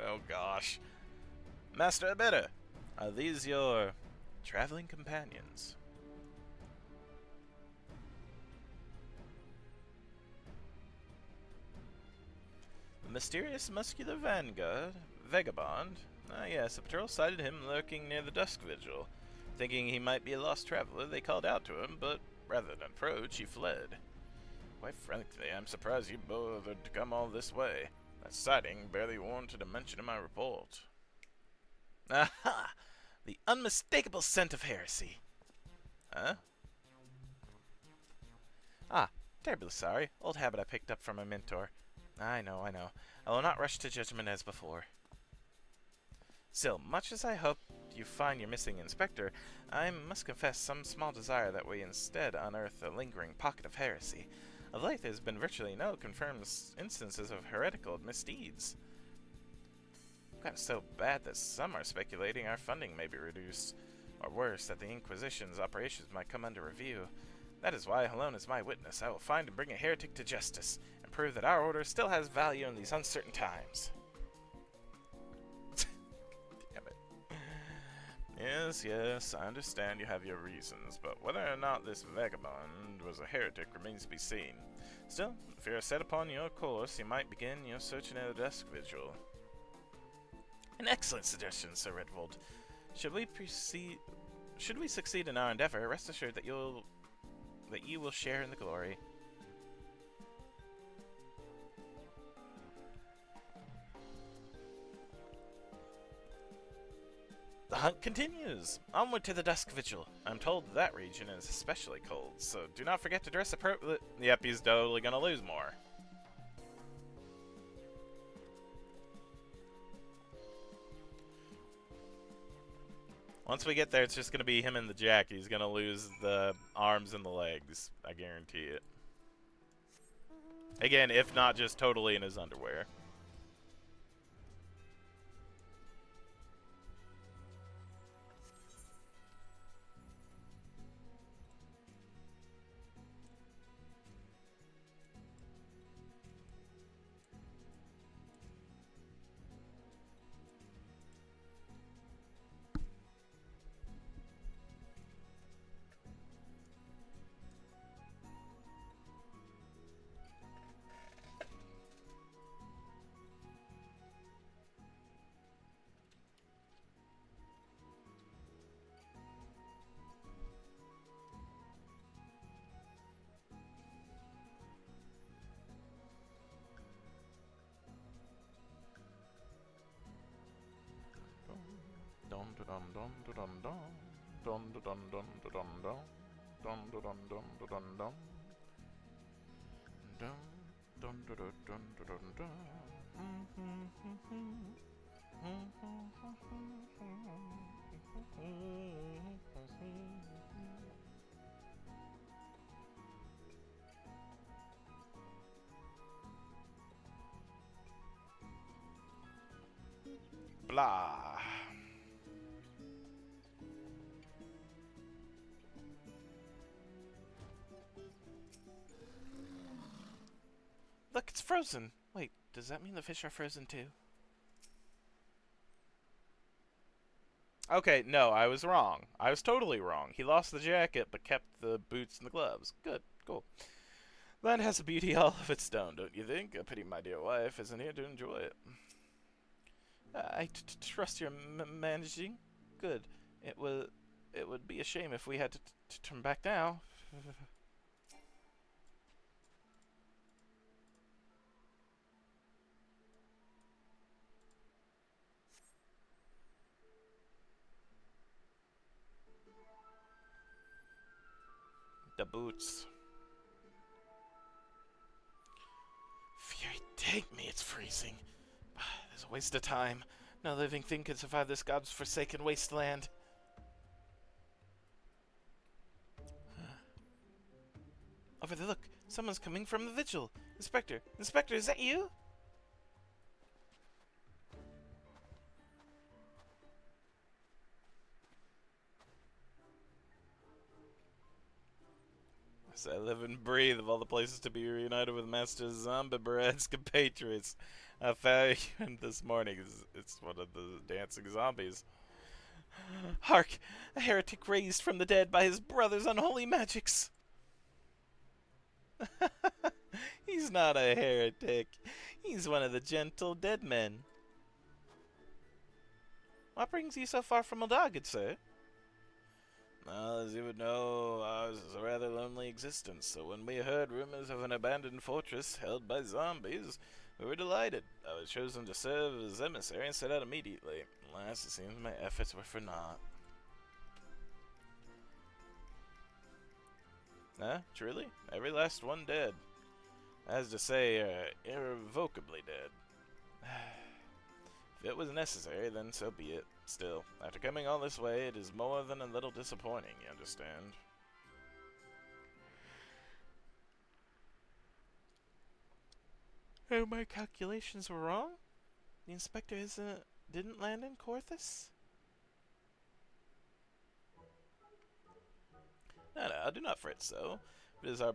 Oh gosh. Master Abeta, are these your traveling companions? The mysterious muscular vanguard, vagabond. Ah yes, a patrol sighted him lurking near the dusk vigil. Thinking he might be a lost traveler, they called out to him, but rather than approach, he fled. Quite frankly, I'm surprised you bothered to come all this way. That sighting barely warranted a mention in my report. Aha! The unmistakable scent of heresy. Huh? Ah, terribly sorry. Old habit I picked up from my mentor. I know. I will not rush to judgment as before. Still, much as I hope you find your missing inspector, I must confess some small desire that we instead unearth a lingering pocket of heresy. Of late, there has been virtually no confirmed instances of heretical misdeeds. Got it so bad that some are speculating our funding may be reduced, or worse, that the Inquisition's operations might come under review. That is why, alone as my witness, I will find and bring a heretic to justice, and prove that our order still has value in these uncertain times. Damn it. Yes, I understand you have your reasons, but whether or not this vagabond was a heretic remains to be seen. Still, if you are set upon your course, you might begin your search near the dusk vigil. An excellent suggestion, Sir Redwold. Should we succeed in our endeavor, rest assured that you will share in the glory. The hunt continues. Onward to the dusk vigil. I'm told that region is especially cold, so do not forget to dress appropriately. Yep, he's totally gonna lose more. Once we get there, it's just going to be him and the jack. He's going to lose the arms and the legs. I guarantee it. Again, if not just totally in his underwear. Blah. Look, it's frozen. Wait, does that mean the fish are frozen too? Okay, no, I was wrong. I was totally wrong. He lost the jacket but kept the boots and the gloves. Good, cool. Land has a beauty all of its own, don't you think? I pity my dear wife isn't here to enjoy it. I trust you're managing. Good. It would be a shame if we had to turn back now. The boots. Fury, take me, it's freezing. There's a waste of time. No living thing can survive this god's forsaken wasteland. Over there, look. Someone's coming from the vigil. Inspector, is that you? As I live and breathe of all the places to be reunited with Master Zombie Bread's compatriots, I found you this morning. It's one of the dancing zombies. Hark! A heretic raised from the dead by his brother's unholy magics! He's not a heretic. He's one of the gentle dead men. What brings you so far from Ul'dah, good sir? Well, as you would know, ours is a rather lonely existence, so when we heard rumors of an abandoned fortress held by zombies, we were delighted. I was chosen to serve as emissary and set out immediately. Alas, it seems my efforts were for naught. Huh? Truly? Every last one dead. As to say, irrevocably dead. If it was necessary, then so be it. Still, after coming all this way, it is more than a little disappointing, you understand? Oh, my calculations were wrong? The inspector didn't land in Corthus? No, do not fret so. If it is our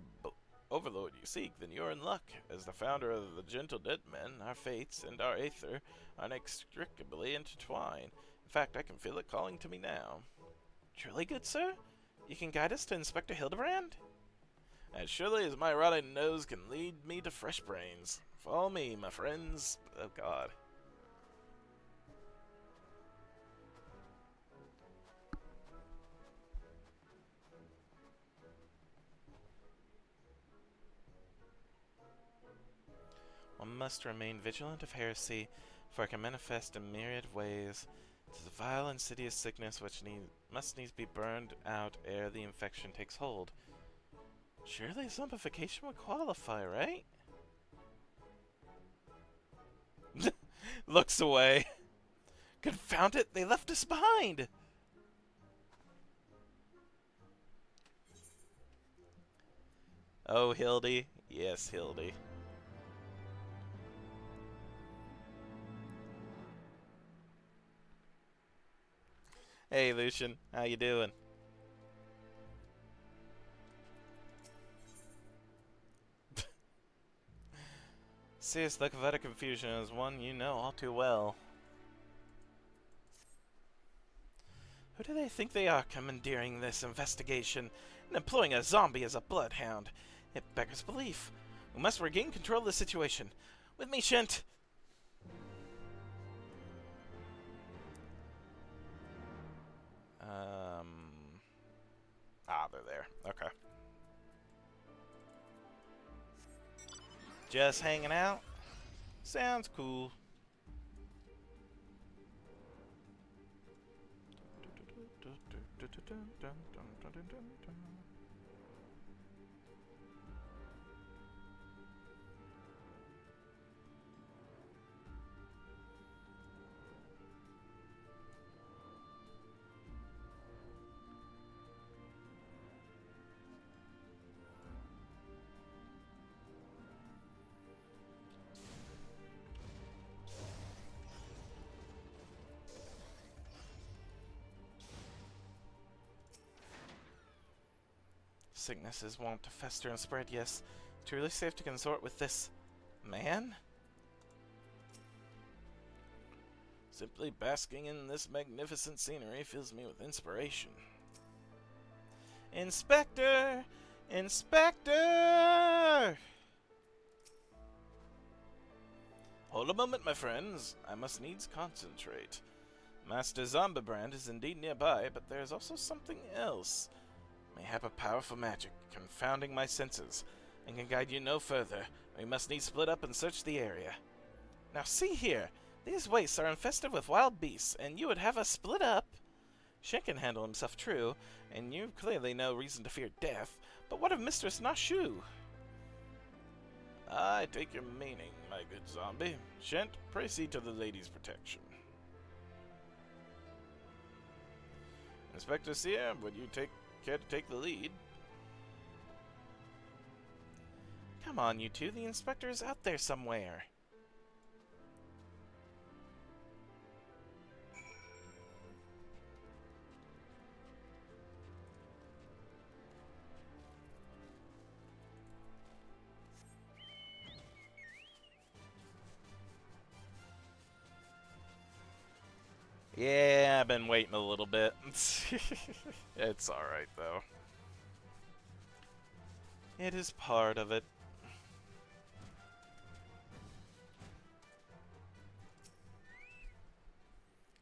overlord you seek, then you are in luck. As the founder of the Gentle Dead Men, our fates and our aether are inextricably intertwined. In fact, I can feel it calling to me now. Truly, good sir? You can guide us to Inspector Hildebrand? As surely as my rotting nose can lead me to fresh brains. Follow me, my friends. Oh, God. One must remain vigilant of heresy, for it can manifest in myriad ways. It is a vile, insidious sickness which must needs be burned out ere the infection takes hold. Surely zombification would qualify, right? Looks away. Confound it, they left us behind! Oh, Hildy. Yes, Hildy. Hey, Lucian. How you doing? Serious look of utter confusion is one you know all too well. Who do they think they are commandeering this investigation and employing a zombie as a bloodhound? It beggars belief. We must regain control of the situation. With me, Shent! They're there. Okay. Just hanging out? Sounds cool. Sicknesses wont to fester and spread, yes. Truly safe to consort with this man? Simply basking in this magnificent scenery fills me with inspiration. Inspector! Inspector! Hold a moment, my friends. I must needs concentrate. Master Zombibrand is indeed nearby, but there is also something else. Mayhap a powerful magic, confounding my senses, and can guide you no further. We must needs split up and search the area. Now see here, these wastes are infested with wild beasts, and you would have us split up? Shen can handle himself, true, and you've clearly no reason to fear death, but what of Mistress Nashu? I take your meaning, my good zombie. Shent, proceed to the lady's protection. Inspector Seer, would you care to take the lead? Come on, you two. The inspector is out there somewhere. I've been waiting a little bit. It's alright, though. It is part of it.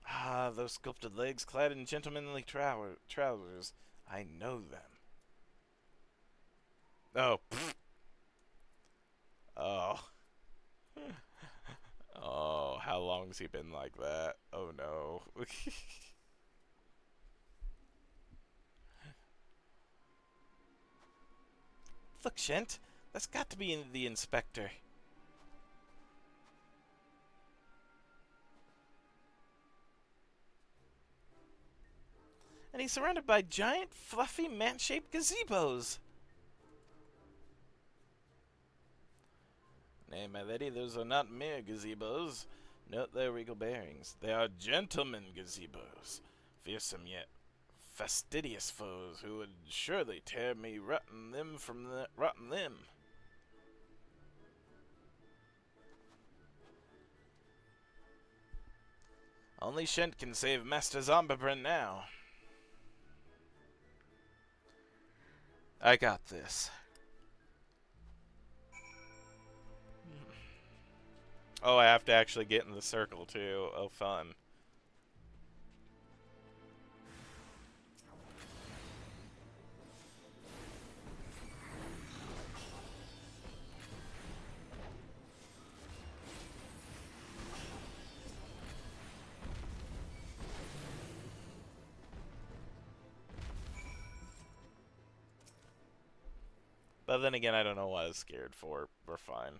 Ah, those sculpted legs clad in gentlemanly trousers. I know them. Oh. Pfft. Oh. Oh, how long's he been like that? Oh no. Look, Shent. That's got to be the inspector. And he's surrounded by giant, fluffy, man-shaped gazebos. Nay, my lady, those are not mere gazebos. Note their regal bearings. They are gentlemen gazebos. Fearsome yet fastidious foes who would surely tear me rotten limb from the rotten limb. Only Shent can save Master Zombabrin now. I got this. Oh, I have to actually get in the circle, too. Oh, fun. But then again, I don't know what I was scared for. We're fine.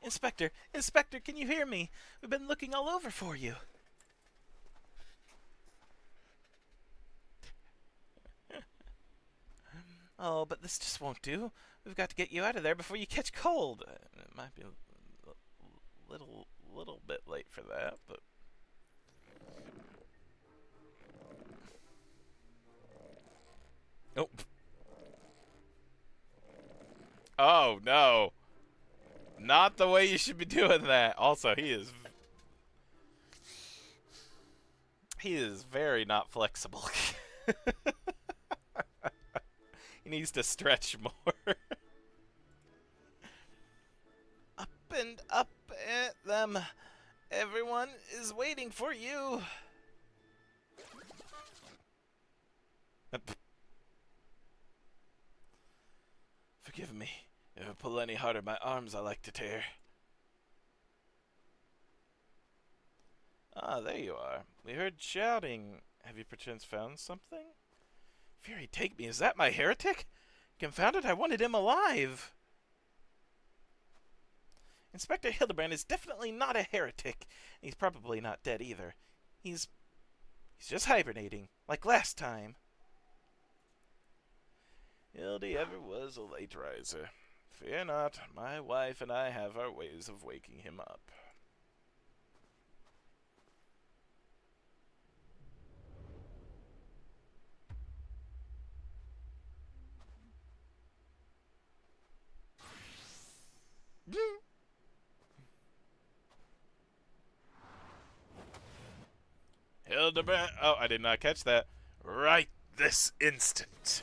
Inspector! Inspector, can you hear me? We've been looking all over for you. Oh, but this just won't do. We've got to get you out of there before you catch cold. It might be a little bit late for that, but... Oh. Oh, no. Not the way you should be doing that. Also, he is very not flexible. He needs to stretch more. Up and up at them. Everyone is waiting for you. Forgive me. If I pull any harder, my arms I like to tear. Ah, there you are. We heard shouting. Have you perchance found something? Fury take me, is that my heretic? Confound it, I wanted him alive. Inspector Hildebrand is definitely not a heretic. He's probably not dead either. He's just hibernating, like last time. Hildy ever was a late riser. Fear not, my wife and I have our ways of waking him up. Hildebrand. Oh, I did not catch that. Right this instant.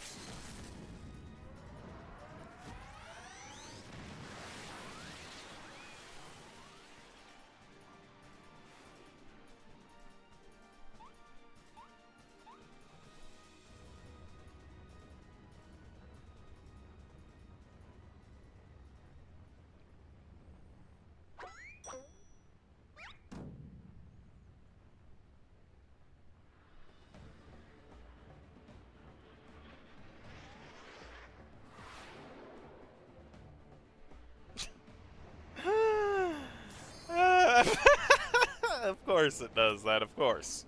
Of course it does that, of course.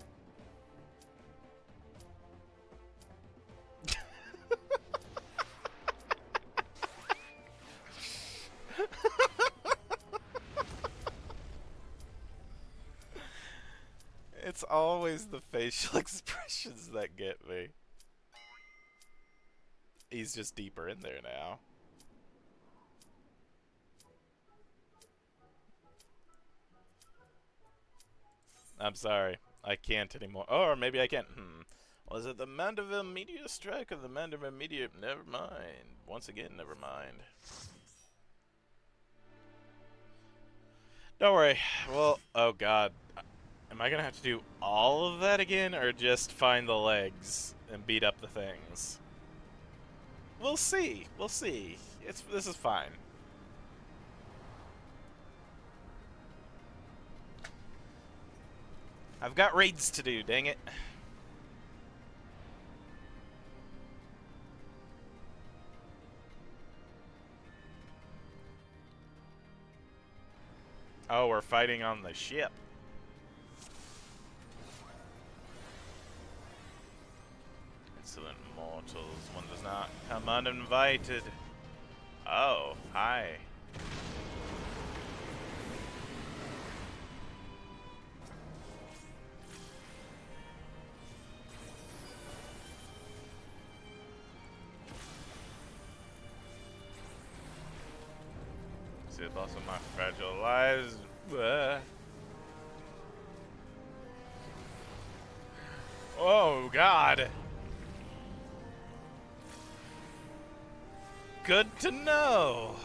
It's always the facial expressions that get me. He's just deeper in there now. I'm sorry. I can't anymore. Or maybe I can. Was it the Mandeville meteor strike or the Mandeville meteor? Never mind. Once again, never mind. Don't worry. Well, oh god. Am I gonna have to do all of that again, or just find the legs and beat up the things? We'll see. We'll see. This is fine. I've got raids to do, dang it. Oh, we're fighting on the ship. Insolent mortals, one does not come uninvited. Oh, hi. See the loss of my fragile lives. Oh, God. Good to know.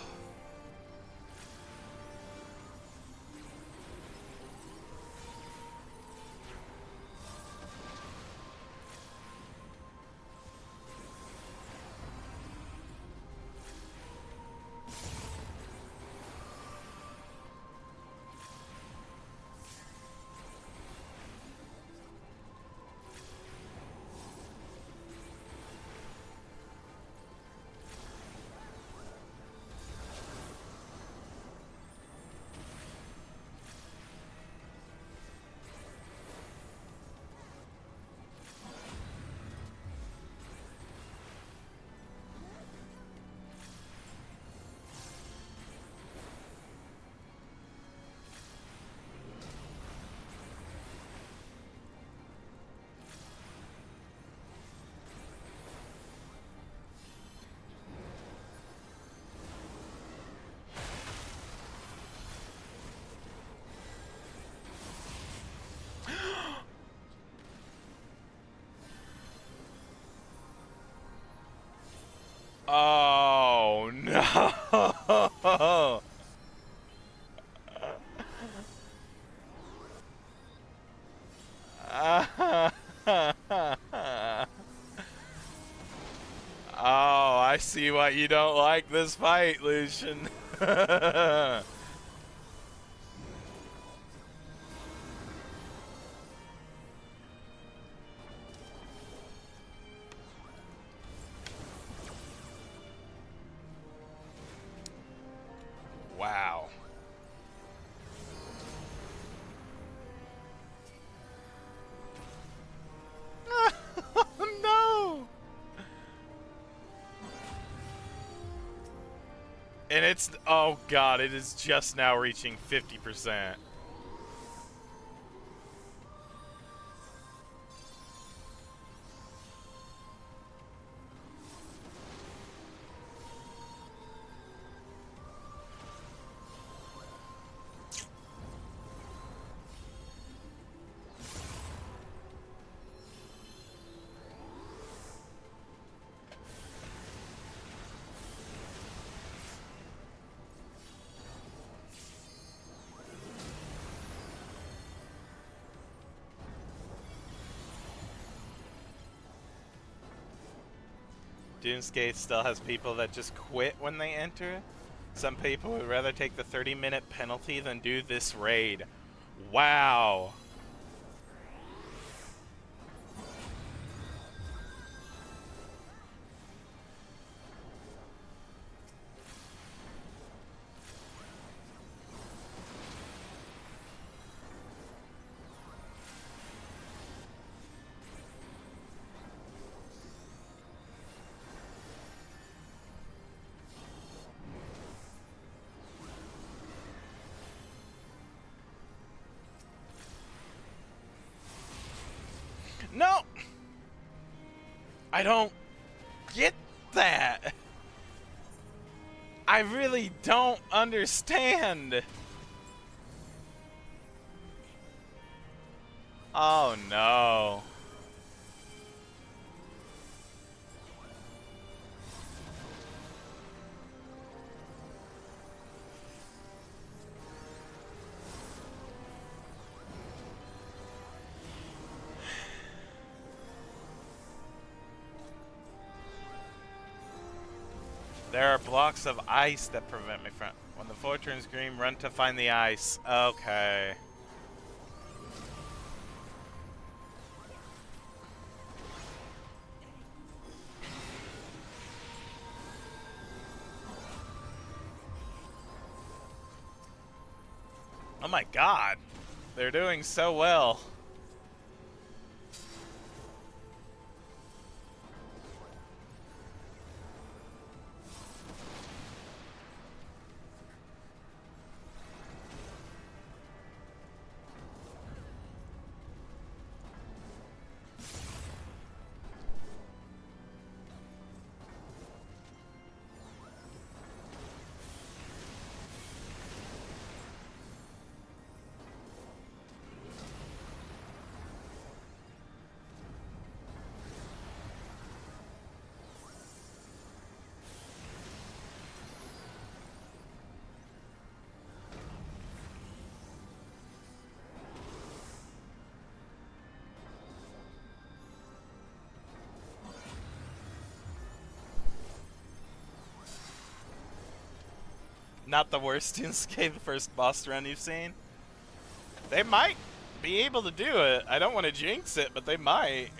Oh, no. Oh, I see why you don't like this fight, Lucian. Wow. No. And it's, oh god, it is just now reaching 50%. Doomscape still has people that just quit when they enter. Some people would rather take the 30-minute penalty than do this raid. Wow. I don't get that. I really don't understand. Oh no. There are blocks of ice that prevent me from... When the floor turns green, run to find the ice. Okay. Oh my god. They're doing so well. Not the worst Inscape first boss run you've seen. They might be able to do it. I don't want to jinx it, but they might.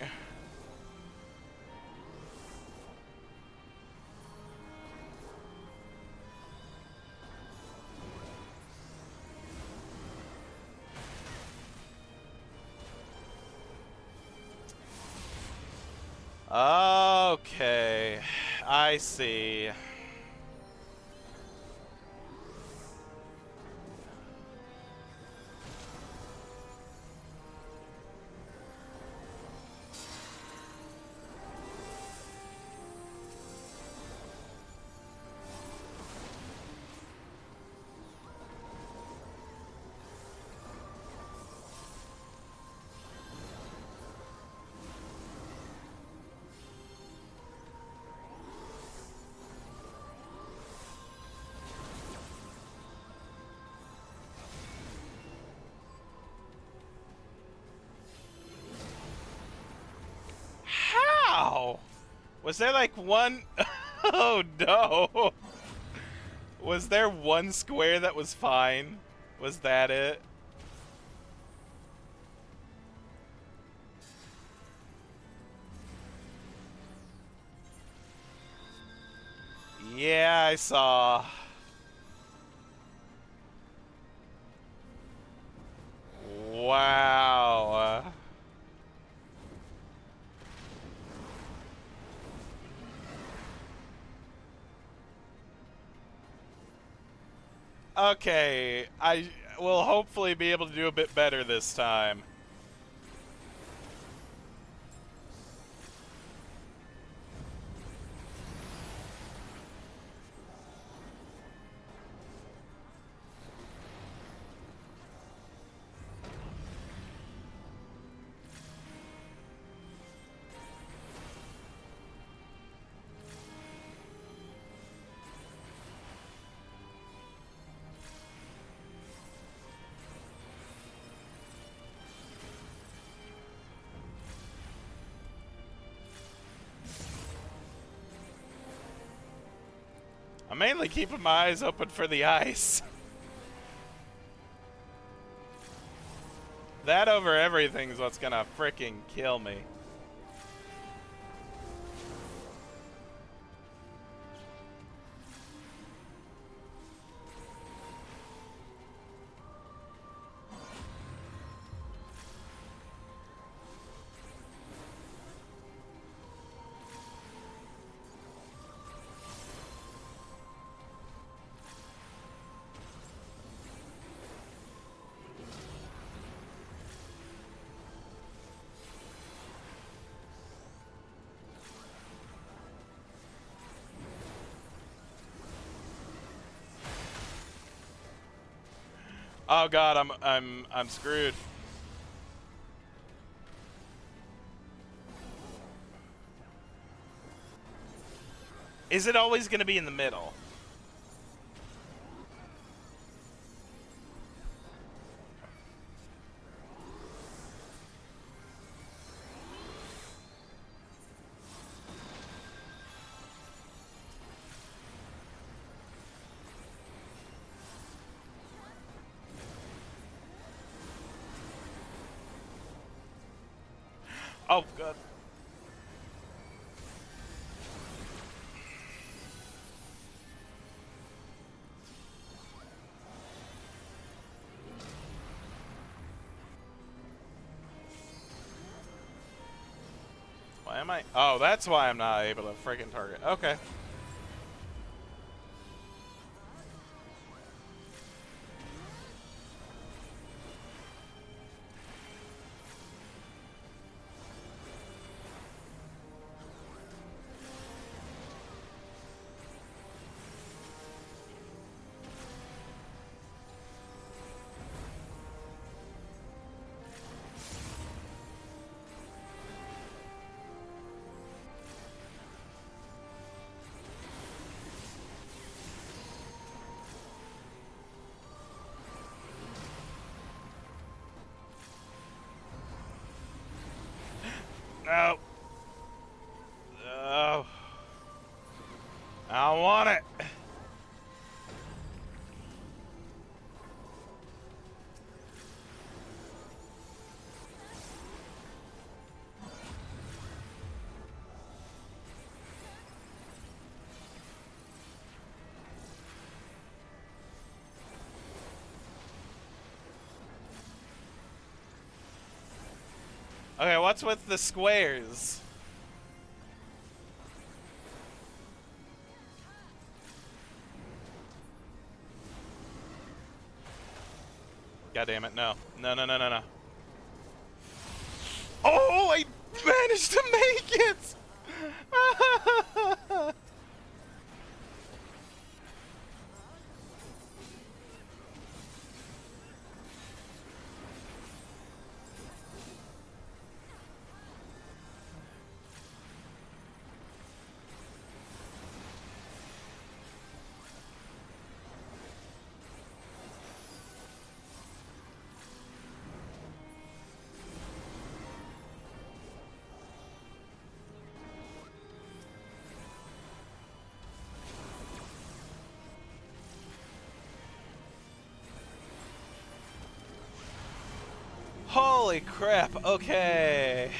Okay, I see. How? Was there like one... Oh no! Was there one square that was fine? Was that it? Yeah, I saw. Wow. Okay, I will hopefully be able to do a bit better this time. I'm mainly keeping my eyes open for the ice. That over everything is what's gonna frickin' kill me. Oh god, I'm screwed. Is it always gonna be in the middle? Oh god. Why am I? Oh, that's why I'm not able to freaking target. Okay. No. Oh. I don't want it. Okay, what's with the squares? God damn it, no. No, no, no, no, no. Oh, I managed to make it! Holy crap, okay.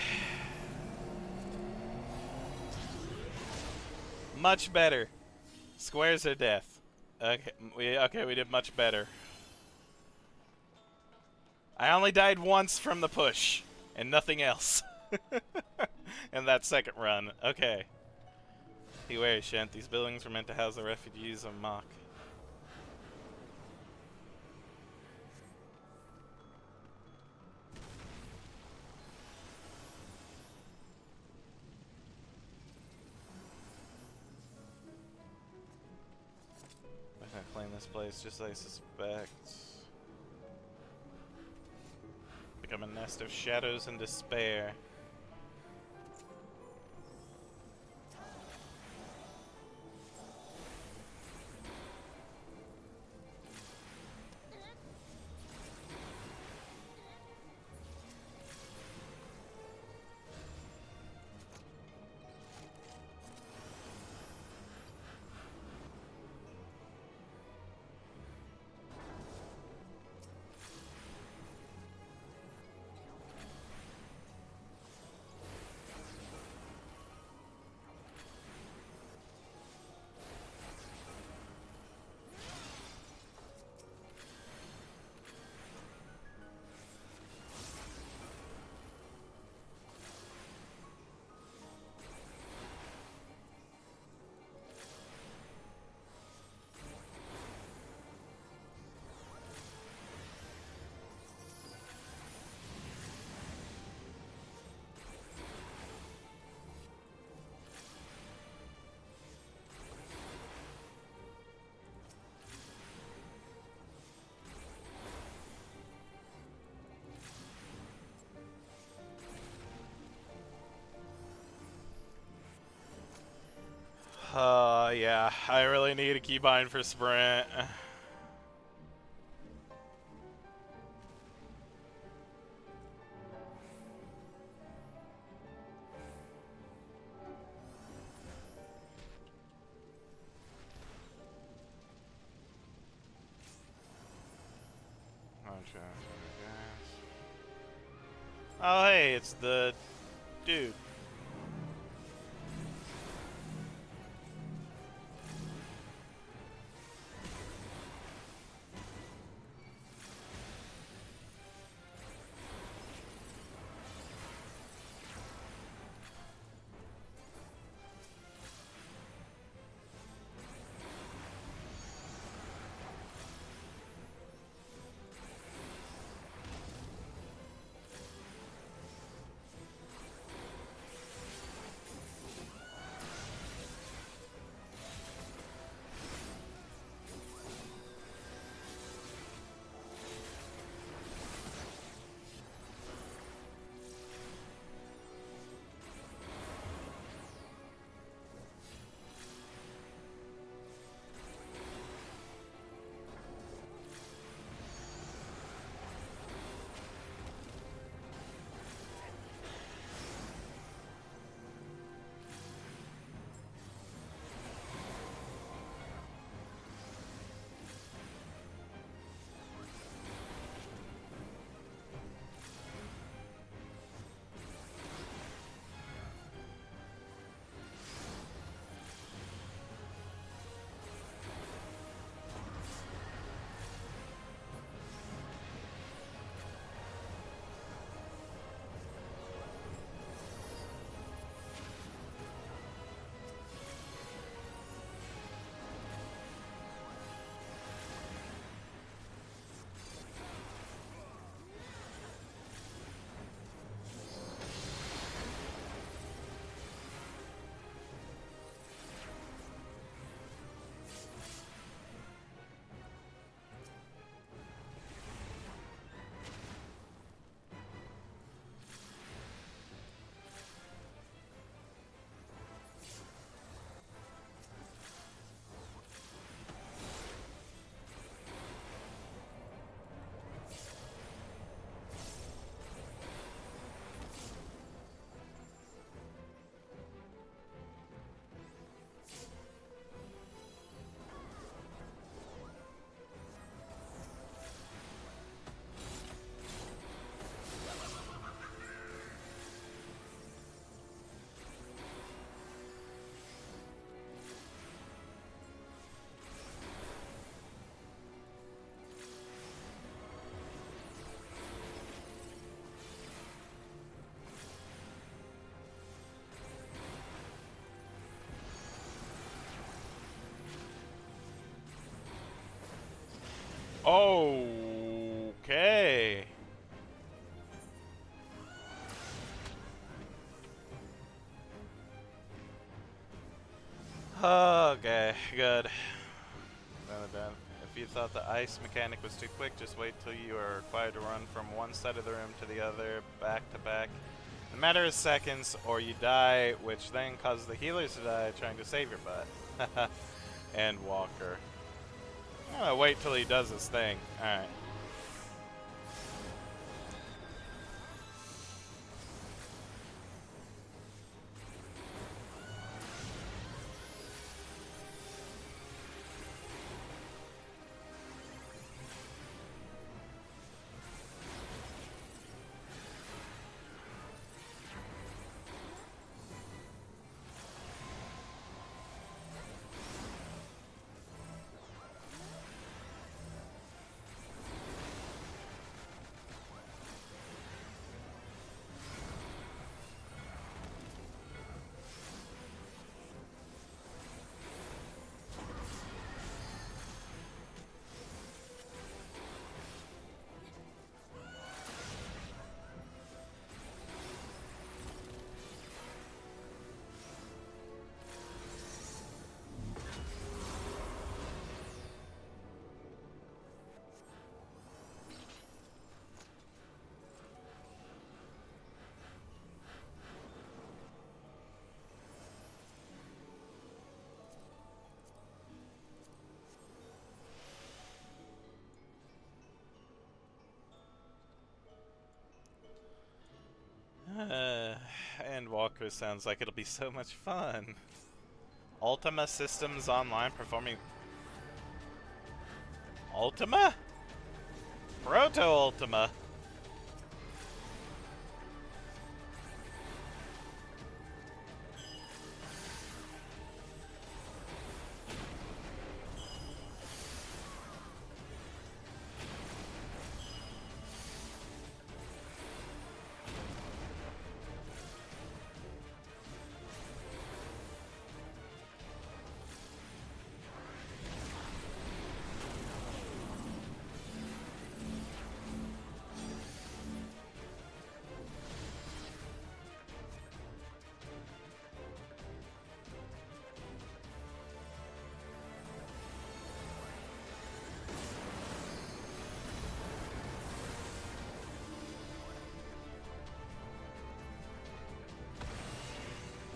Much better. Squares are death. Okay, we did much better. I only died once from the push, and nothing else. In that second run. Okay. Beware, Shent. These buildings were meant to house the refugees of Mach. I'm gonna claim this place just as I suspect. Become a nest of shadows and despair. Yeah, I really need a keybind for sprint. Oh, hey, it's the dude. Okay. Okay, good. Done. If you thought the ice mechanic was too quick, just wait till you are required to run from one side of the room to the other, back to back. In a matter of seconds, or you die, which then causes the healers to die trying to save your butt. And Walker. I'm gonna wait till he does his thing. Alright. walkthrough sounds like it'll be so much fun. Ultima Systems Online performing... Ultima? Proto-Ultima.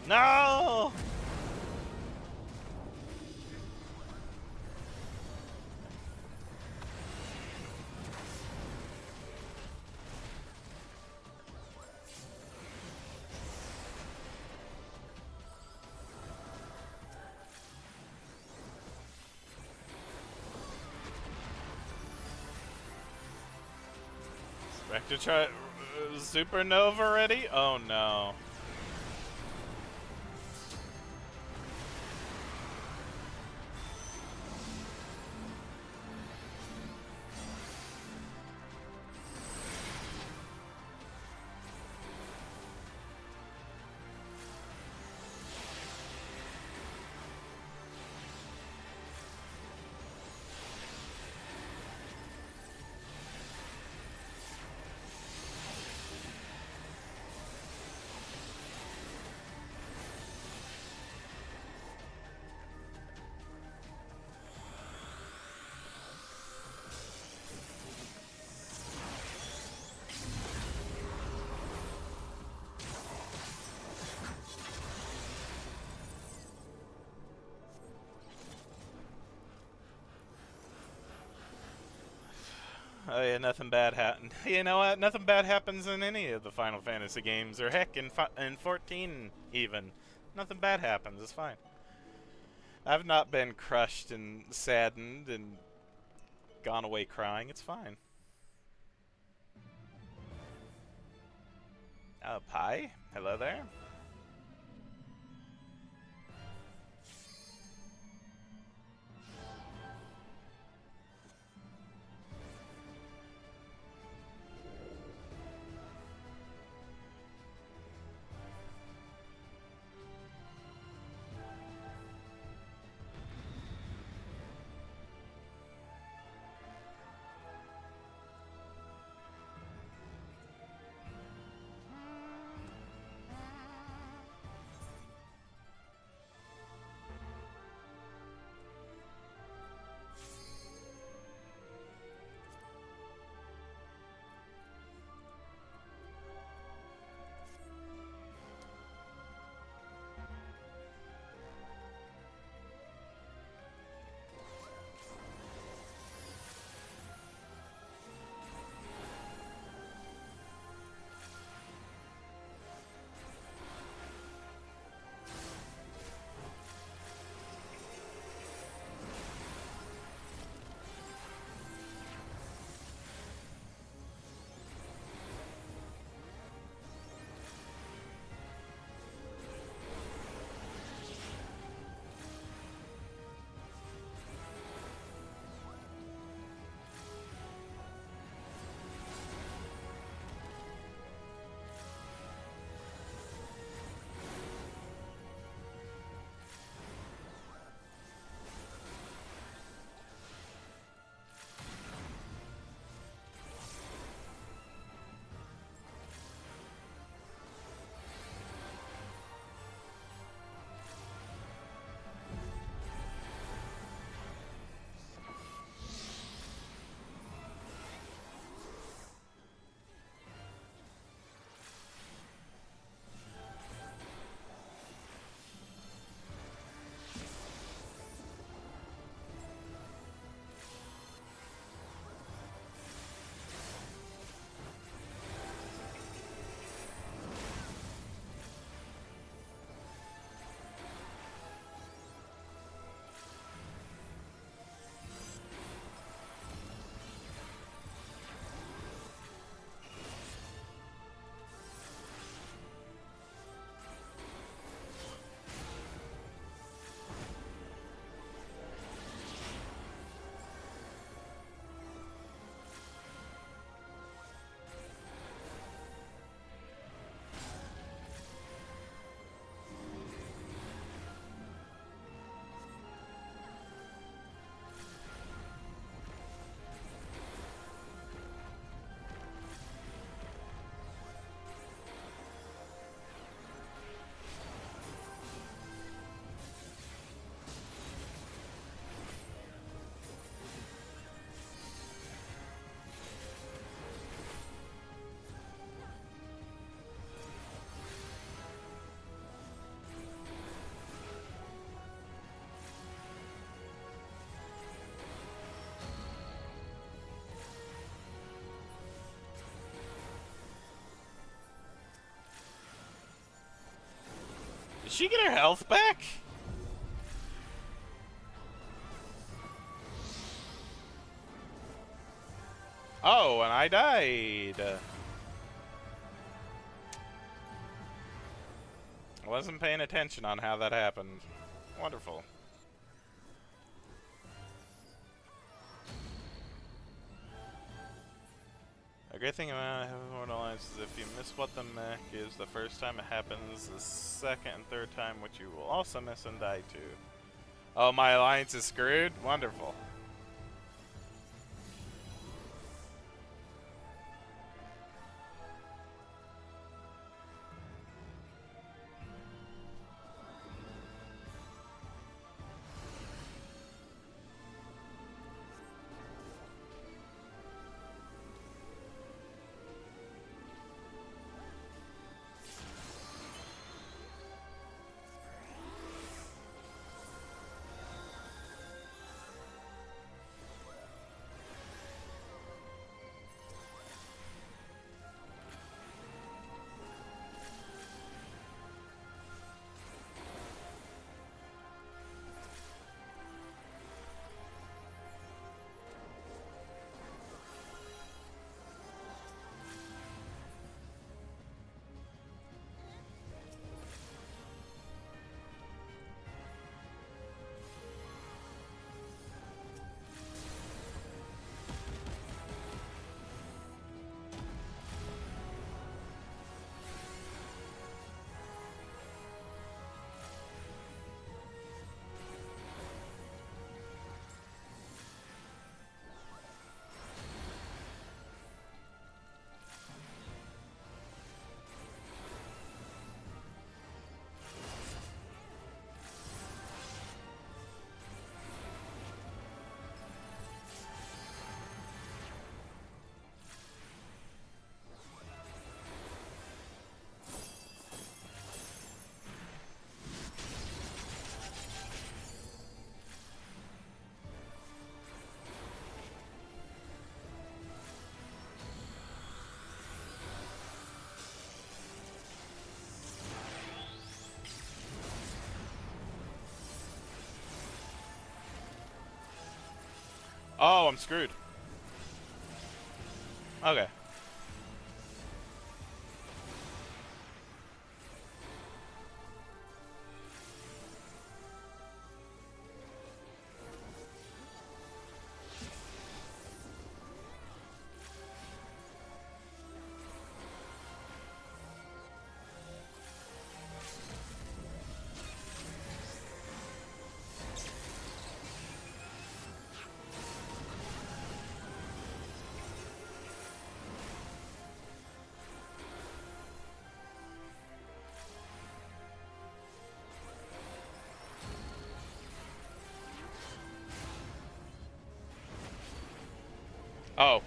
No! Spectre try supernova already? Oh no. Oh yeah, nothing bad happened. You know what? Nothing bad happens in any of the Final Fantasy games, or heck, in 14 even. Nothing bad happens. It's fine. I've not been crushed and saddened and gone away crying. It's fine. Pi? Hello there? she get her health back? Oh, and I died. I wasn't paying attention on how that happened. Wonderful. A great thing about having Immortal Alliance is if you miss what the mech is the first time it happens, the second and third time what you will also miss and die to. Oh, my alliance is screwed? Wonderful. Oh, I'm screwed. Okay. Oh.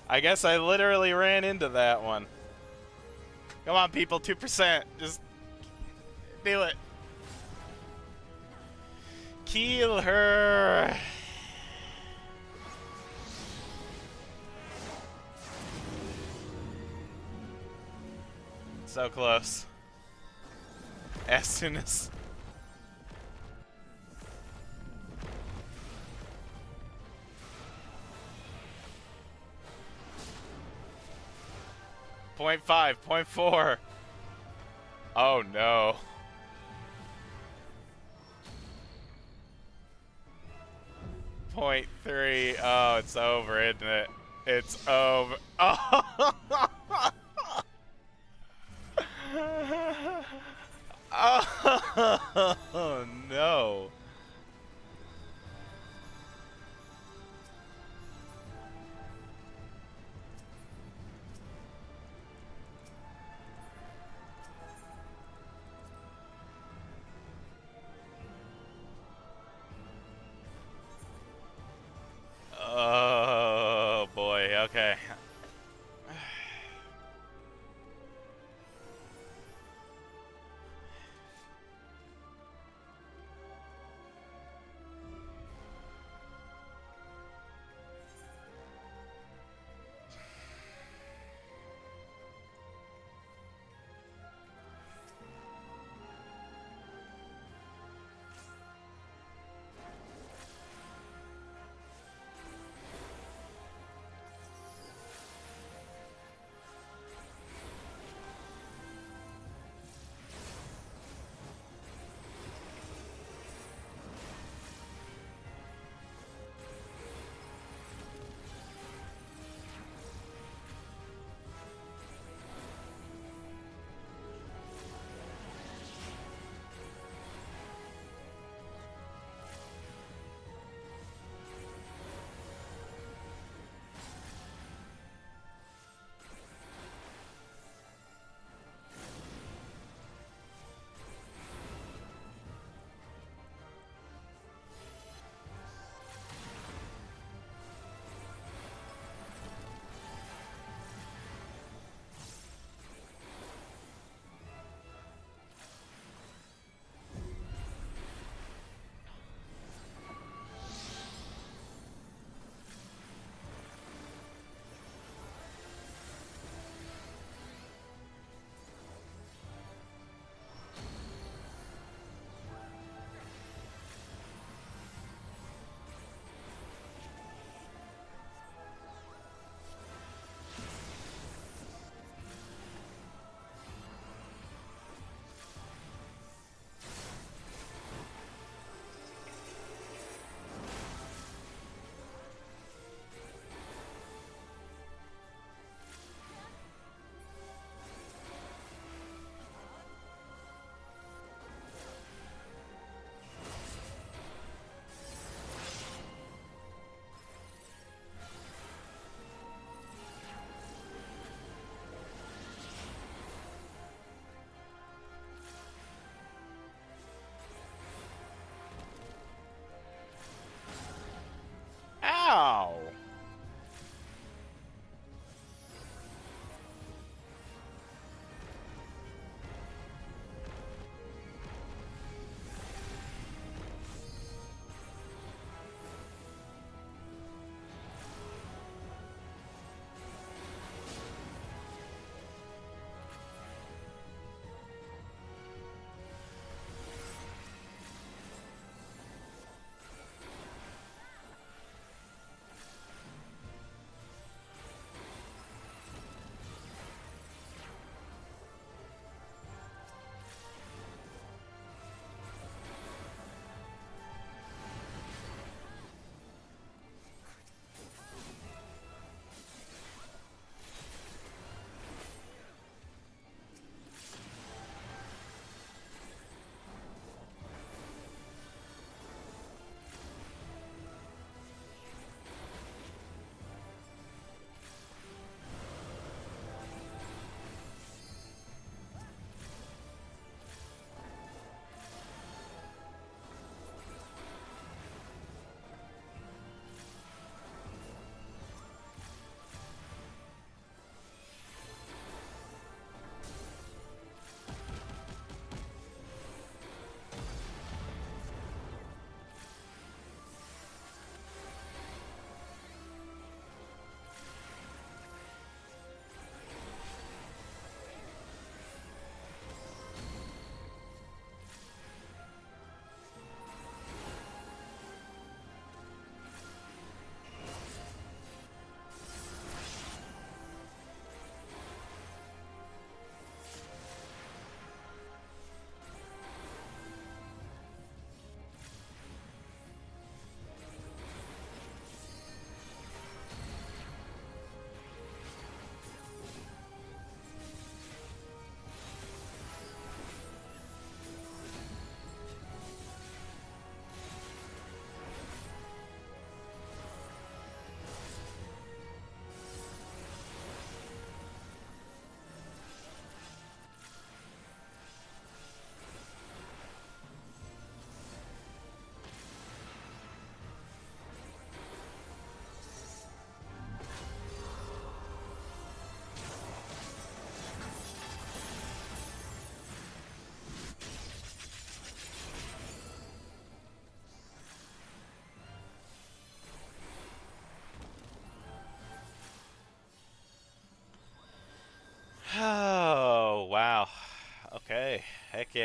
I guess I literally ran into that one. Come on, people, 2%. Just do it. Kill her. So close. As soon as... .5, .4. Oh no. .3. Oh, it's over, isn't it? It's over. Oh, oh no. Oh boy, okay.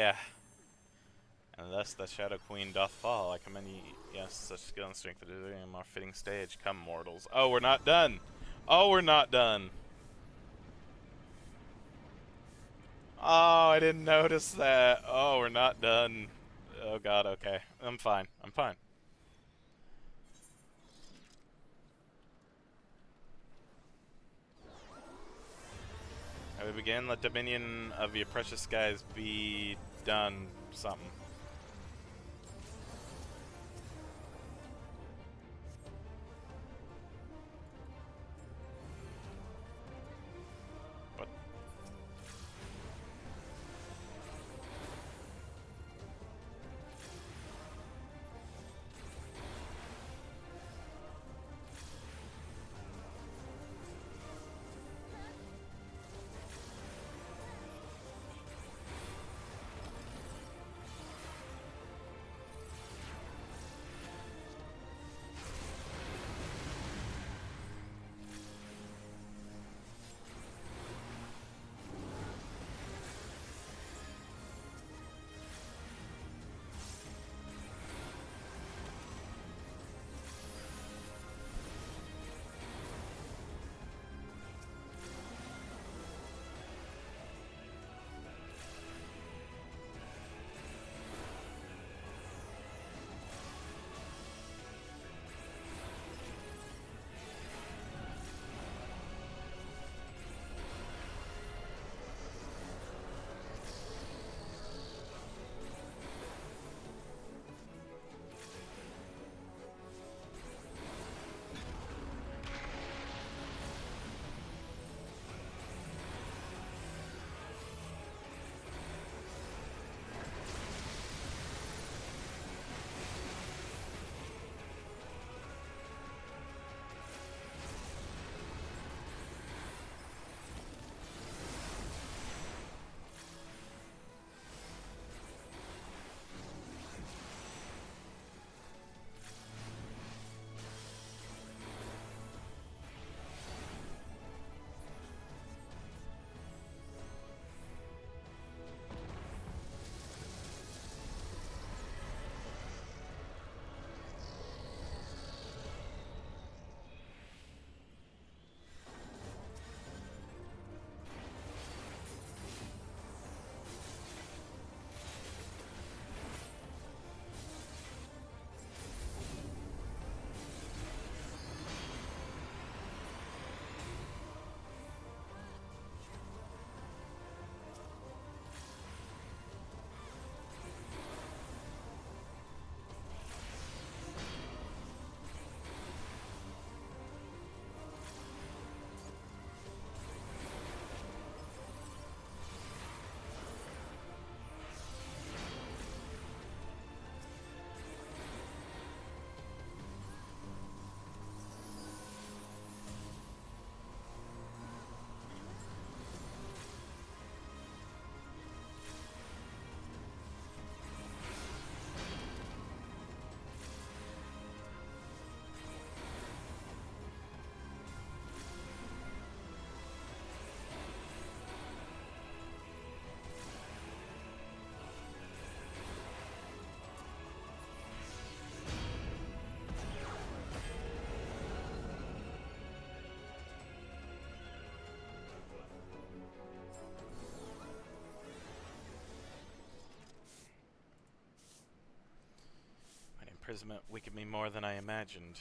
Yeah. And thus the Shadow Queen doth fall. I commend ye, yes, such skill and strength that is a more fitting stage. Come, mortals. Oh, we're not done. Oh, we're not done. Oh, I didn't notice that. Oh, we're not done. Oh god, okay. I'm fine. I'm fine. I will begin. Let dominion of your precious skies be done something. What? Imprisonment weakened me more than I imagined.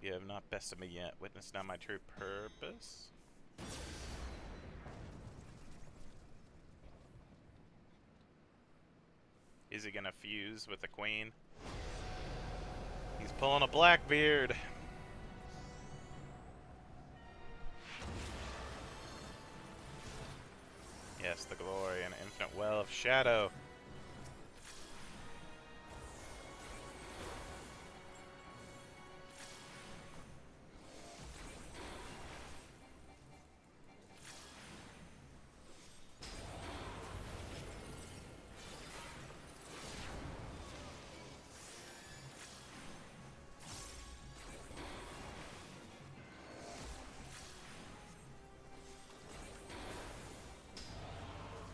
You have not bested me yet. Witness now my true purpose. Is he gonna fuse with the queen? He's pulling a Blackbeard. Yes, the glory and infinite well of shadow.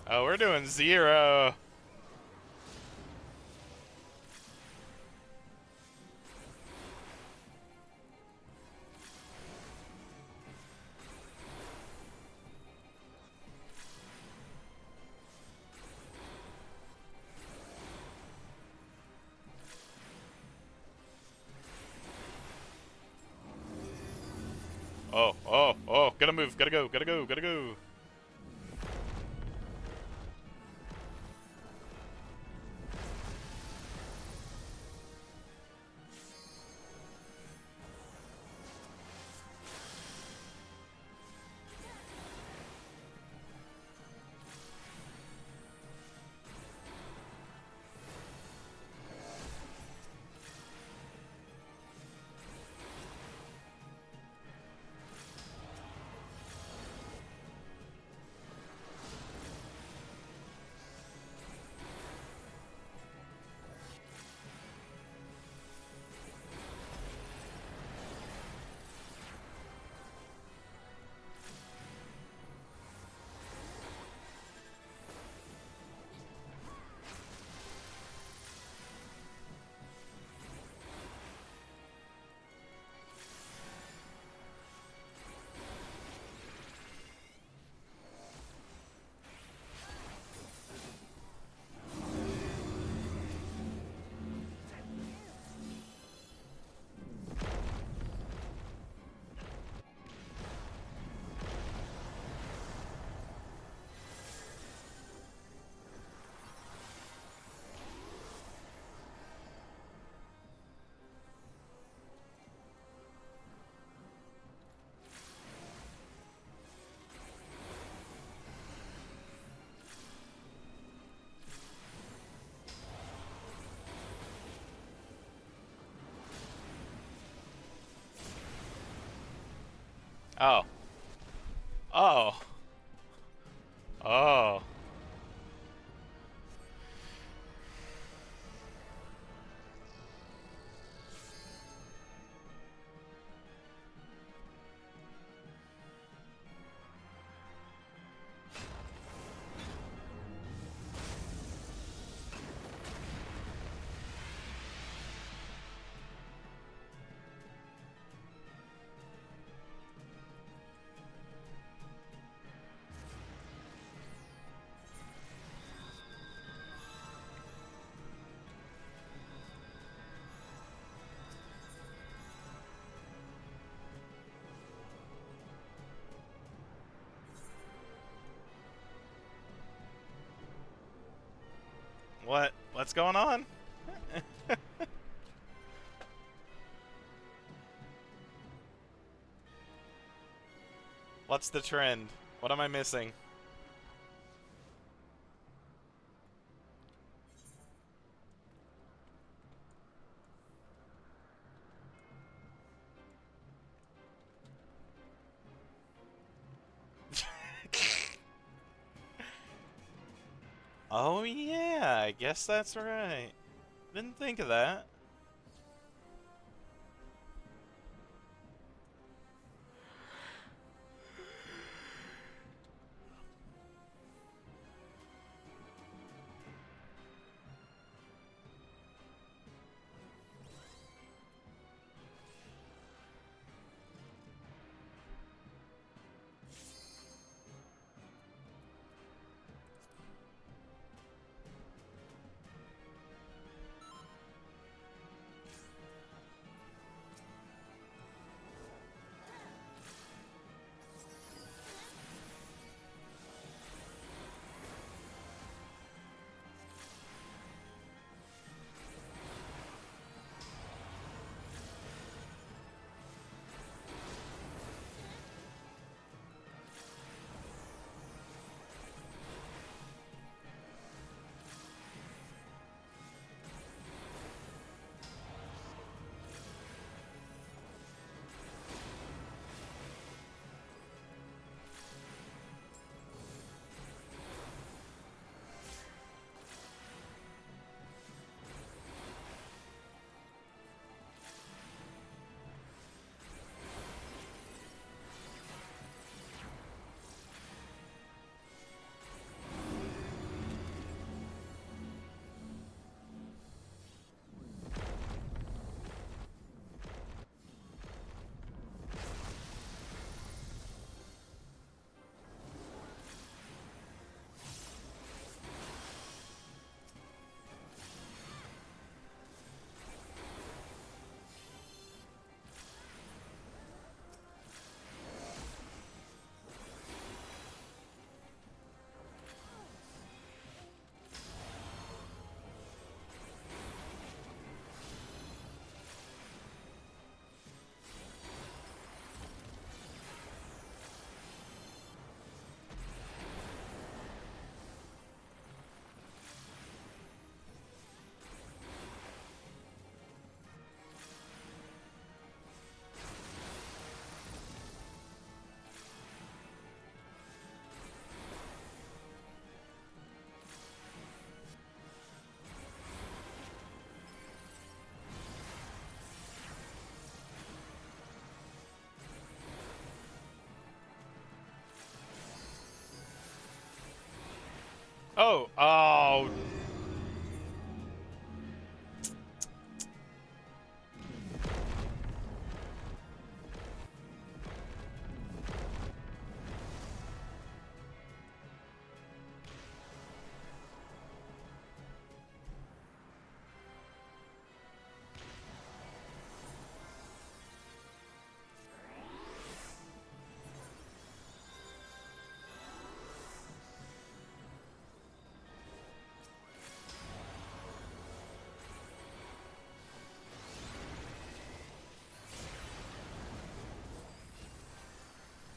Oh, we're doing 0. Oh, oh, oh, gotta move, gotta go, gotta go, gotta go. Oh. Oh. Oh. What? What's going on? What's the trend? What am I missing? Oh yeah, I guess that's right. Didn't think of that. Oh, oh.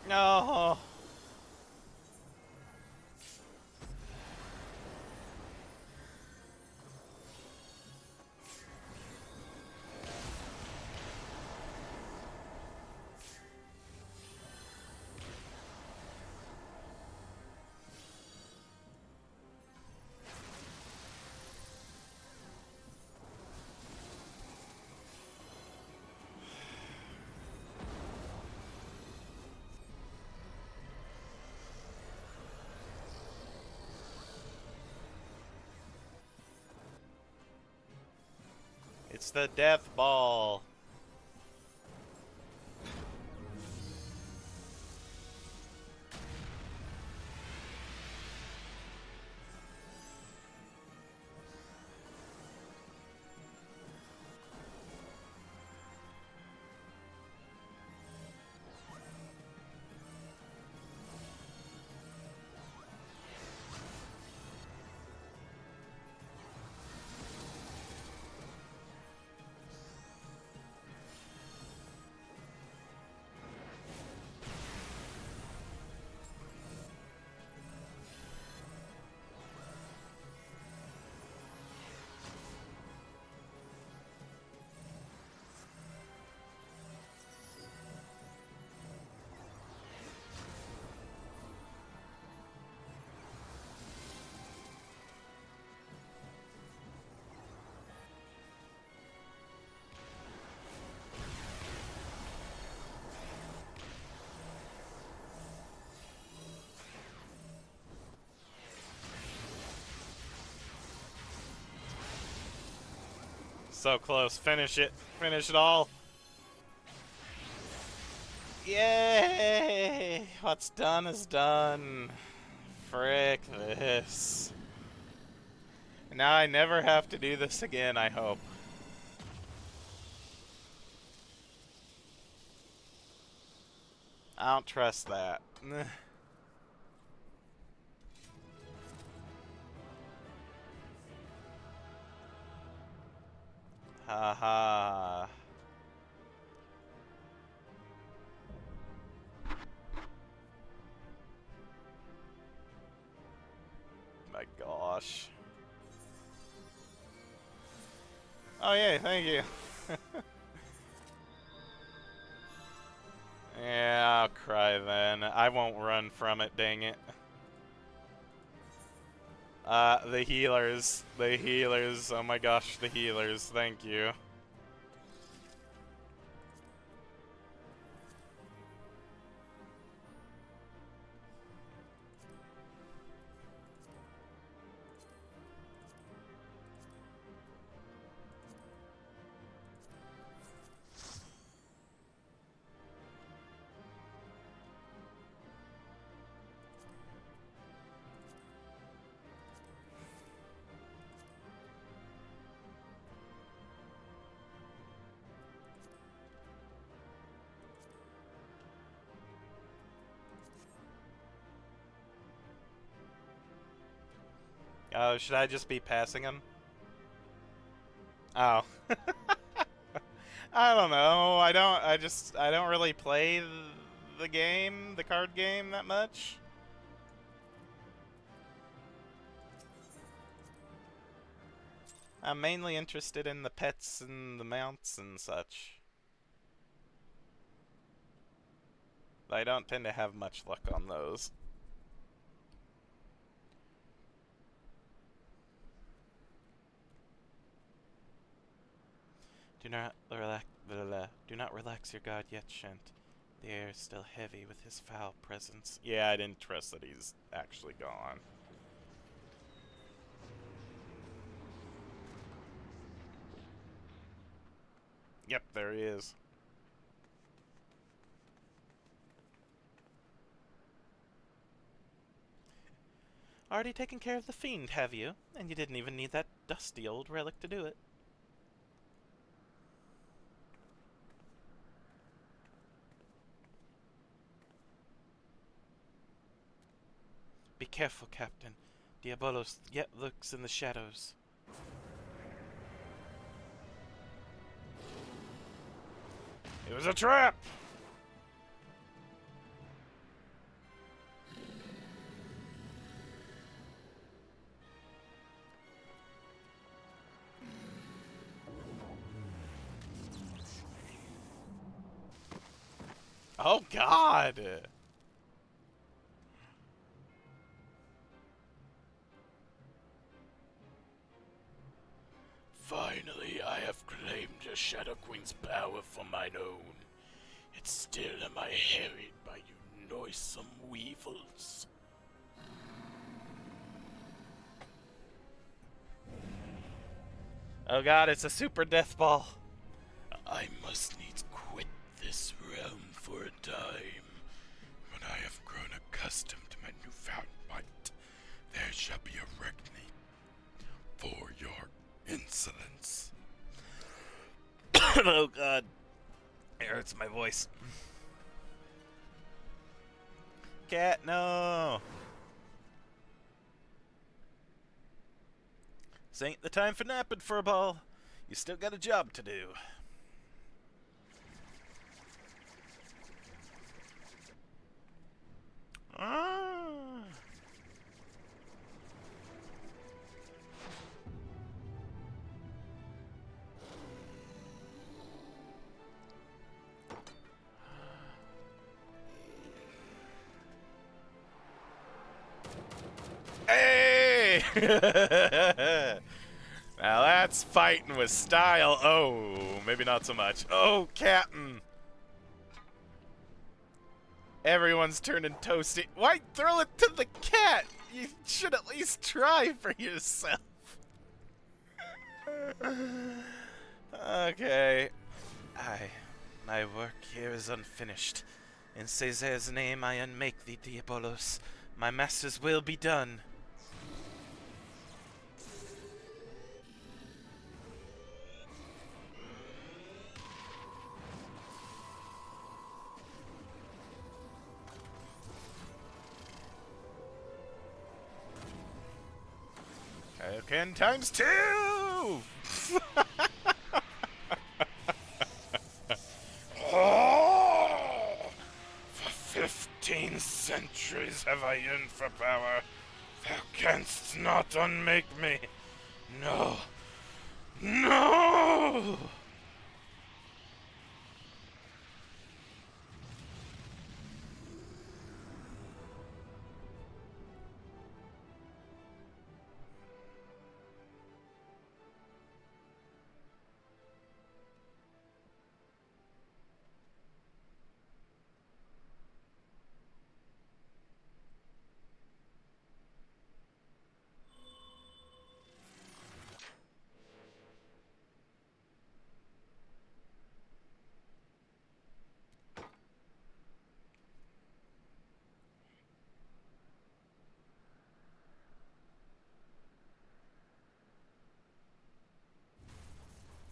No. It's the death ball. So close. Finish it. Finish it all. Yay! What's done is done. Frick this. Now I never have to do this again, I hope. I don't trust that. Haha. My gosh. Oh yeah, thank you. Yeah, I'll cry then. I won't run from it, dang it. The healers. The healers. Oh my gosh, the healers. Thank you. Oh, should I just be passing him? Oh. I don't know. I don't really play the game, the card game that much. I'm mainly interested in the pets and the mounts and such. I don't tend to have much luck on those. Do not relax your guard yet, Shent. The air is still heavy with his foul presence. Yeah, I didn't trust that he's actually gone. Yep, there he is. Already taken care of the fiend, have you? And you didn't even need that dusty old relic to do it. Be careful, Captain. Diabolos yet lurks in the shadows. It was a trap! Oh, God! Finally, I have claimed the Shadow Queen's power for mine own. Yet still am I harried by you noisome weevils. Oh God, it's a super death ball. I must needs quit this realm for a time. When I have grown accustomed to my newfound might, there shall be a reckoning for your insolence. Oh God. It hurts my voice. Cat, no! This ain't the time for napping, Furball. You still got a job to do. Ah. Hey! Now that's fighting with style. Oh, maybe not so much. Oh, Captain. Everyone's turning toasty. Why throw it to the cat? You should at least try for yourself. Okay. My work here is unfinished. In Caesar's name I unmake thee, Diabolos. My master's will be done. Kaioken times 2! Oh! For 15 centuries have I yearned for power. Thou canst not unmake me. No. No!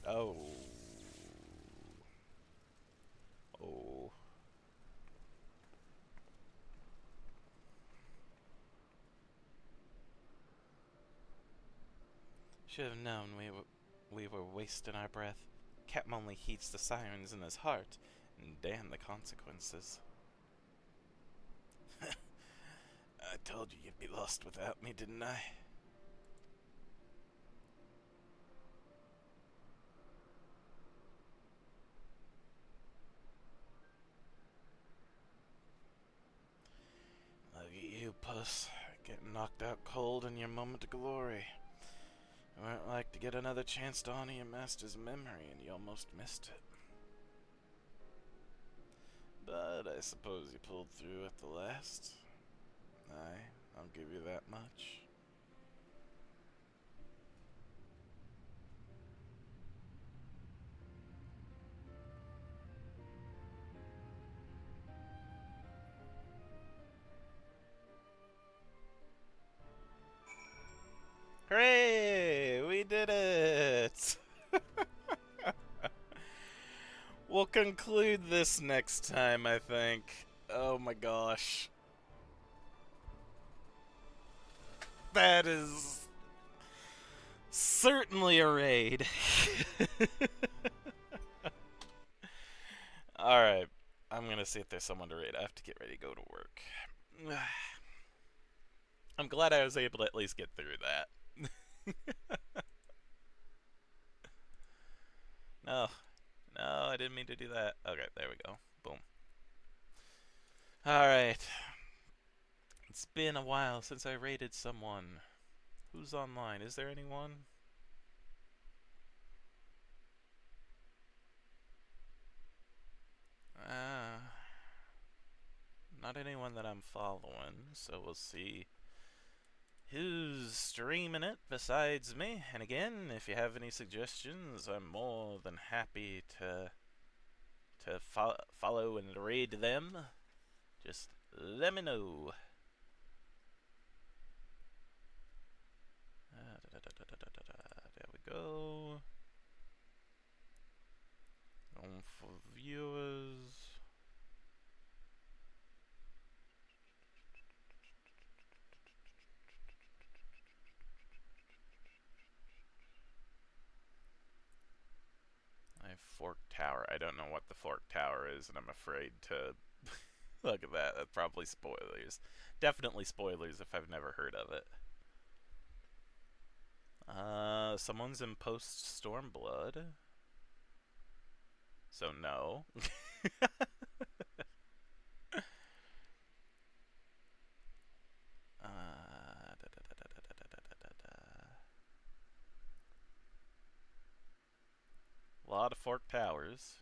Oh. Oh. Should have known we were wasting our breath. Captain only heeds the sirens in his heart, and damn the consequences. I told you you'd be lost without me, didn't I? Look at you, puss. Getting knocked out cold in your moment of glory. You weren't like to get another chance to honor your master's memory, and you almost missed it. But I suppose you pulled through at the last. Aye, I'll give you that much. We'll conclude this next time, I think. Oh my gosh. That is certainly a raid. Alright. I'm gonna see if there's someone to raid. I have to get ready to go to work. I'm glad I was able to at least get through that. No. No, I didn't mean to do that. Okay, there we go. Boom. Alright. It's been a while since I raided someone. Who's online? Is there anyone? Not anyone that I'm following, so we'll see who's streaming it besides me. And again, if you have any suggestions, I'm more than happy to follow and raid them. Just let me know. There we go. Going for viewers. I have Fork Tower. I don't know what the Fork Tower is, and I'm afraid to look at that. That's probably spoilers. Definitely spoilers if I've never heard of it. Someone's in Post Stormblood. So no. A lot of Fork Towers.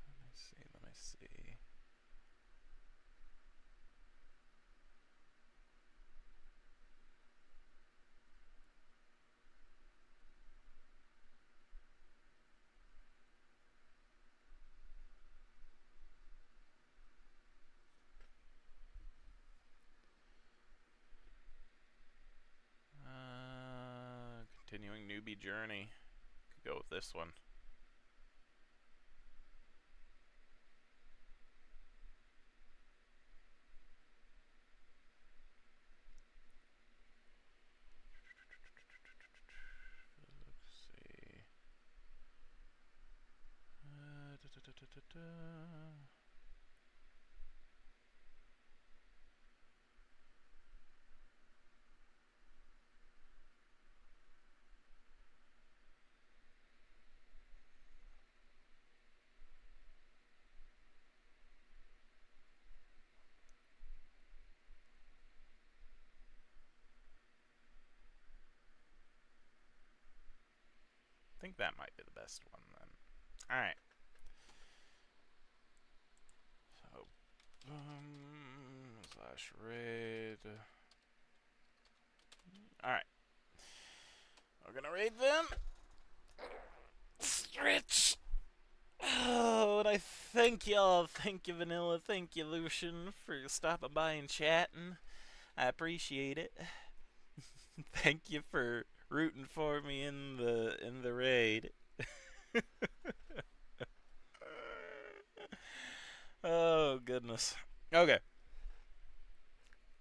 Let me see. Continuing newbie journey. Could go with this one. Let's see. I think that might be the best one then. Alright. So, slash raid. Alright. We're gonna raid them. Stretch! Oh, and I thank y'all. Thank you, Vanilla. Thank you, Lucian, for stopping by and chatting. I appreciate it. Thank you for rooting for me in the raid. Oh goodness. Okay.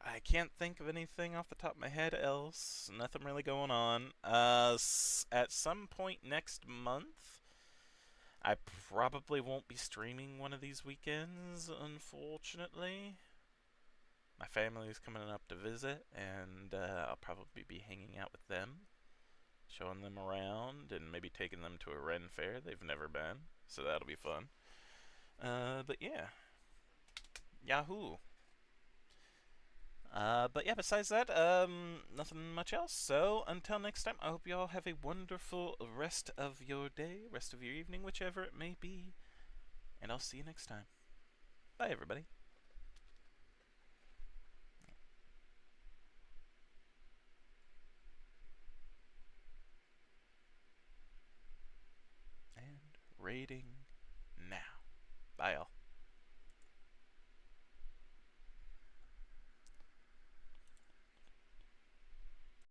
I can't think of anything off the top of my head else. Nothing really going on. At some point next month, I probably won't be streaming one of these weekends, unfortunately. My family is coming up to visit, and I'll probably be hanging out with them, showing them around, and maybe taking them to a Ren fair they've never been, so that'll be fun. But yeah. Yahoo! But yeah, besides that, nothing much else. So until next time, I hope you all have a wonderful rest of your day, rest of your evening, whichever it may be. And I'll see you next time. Bye, everybody. starting now. Bye, all.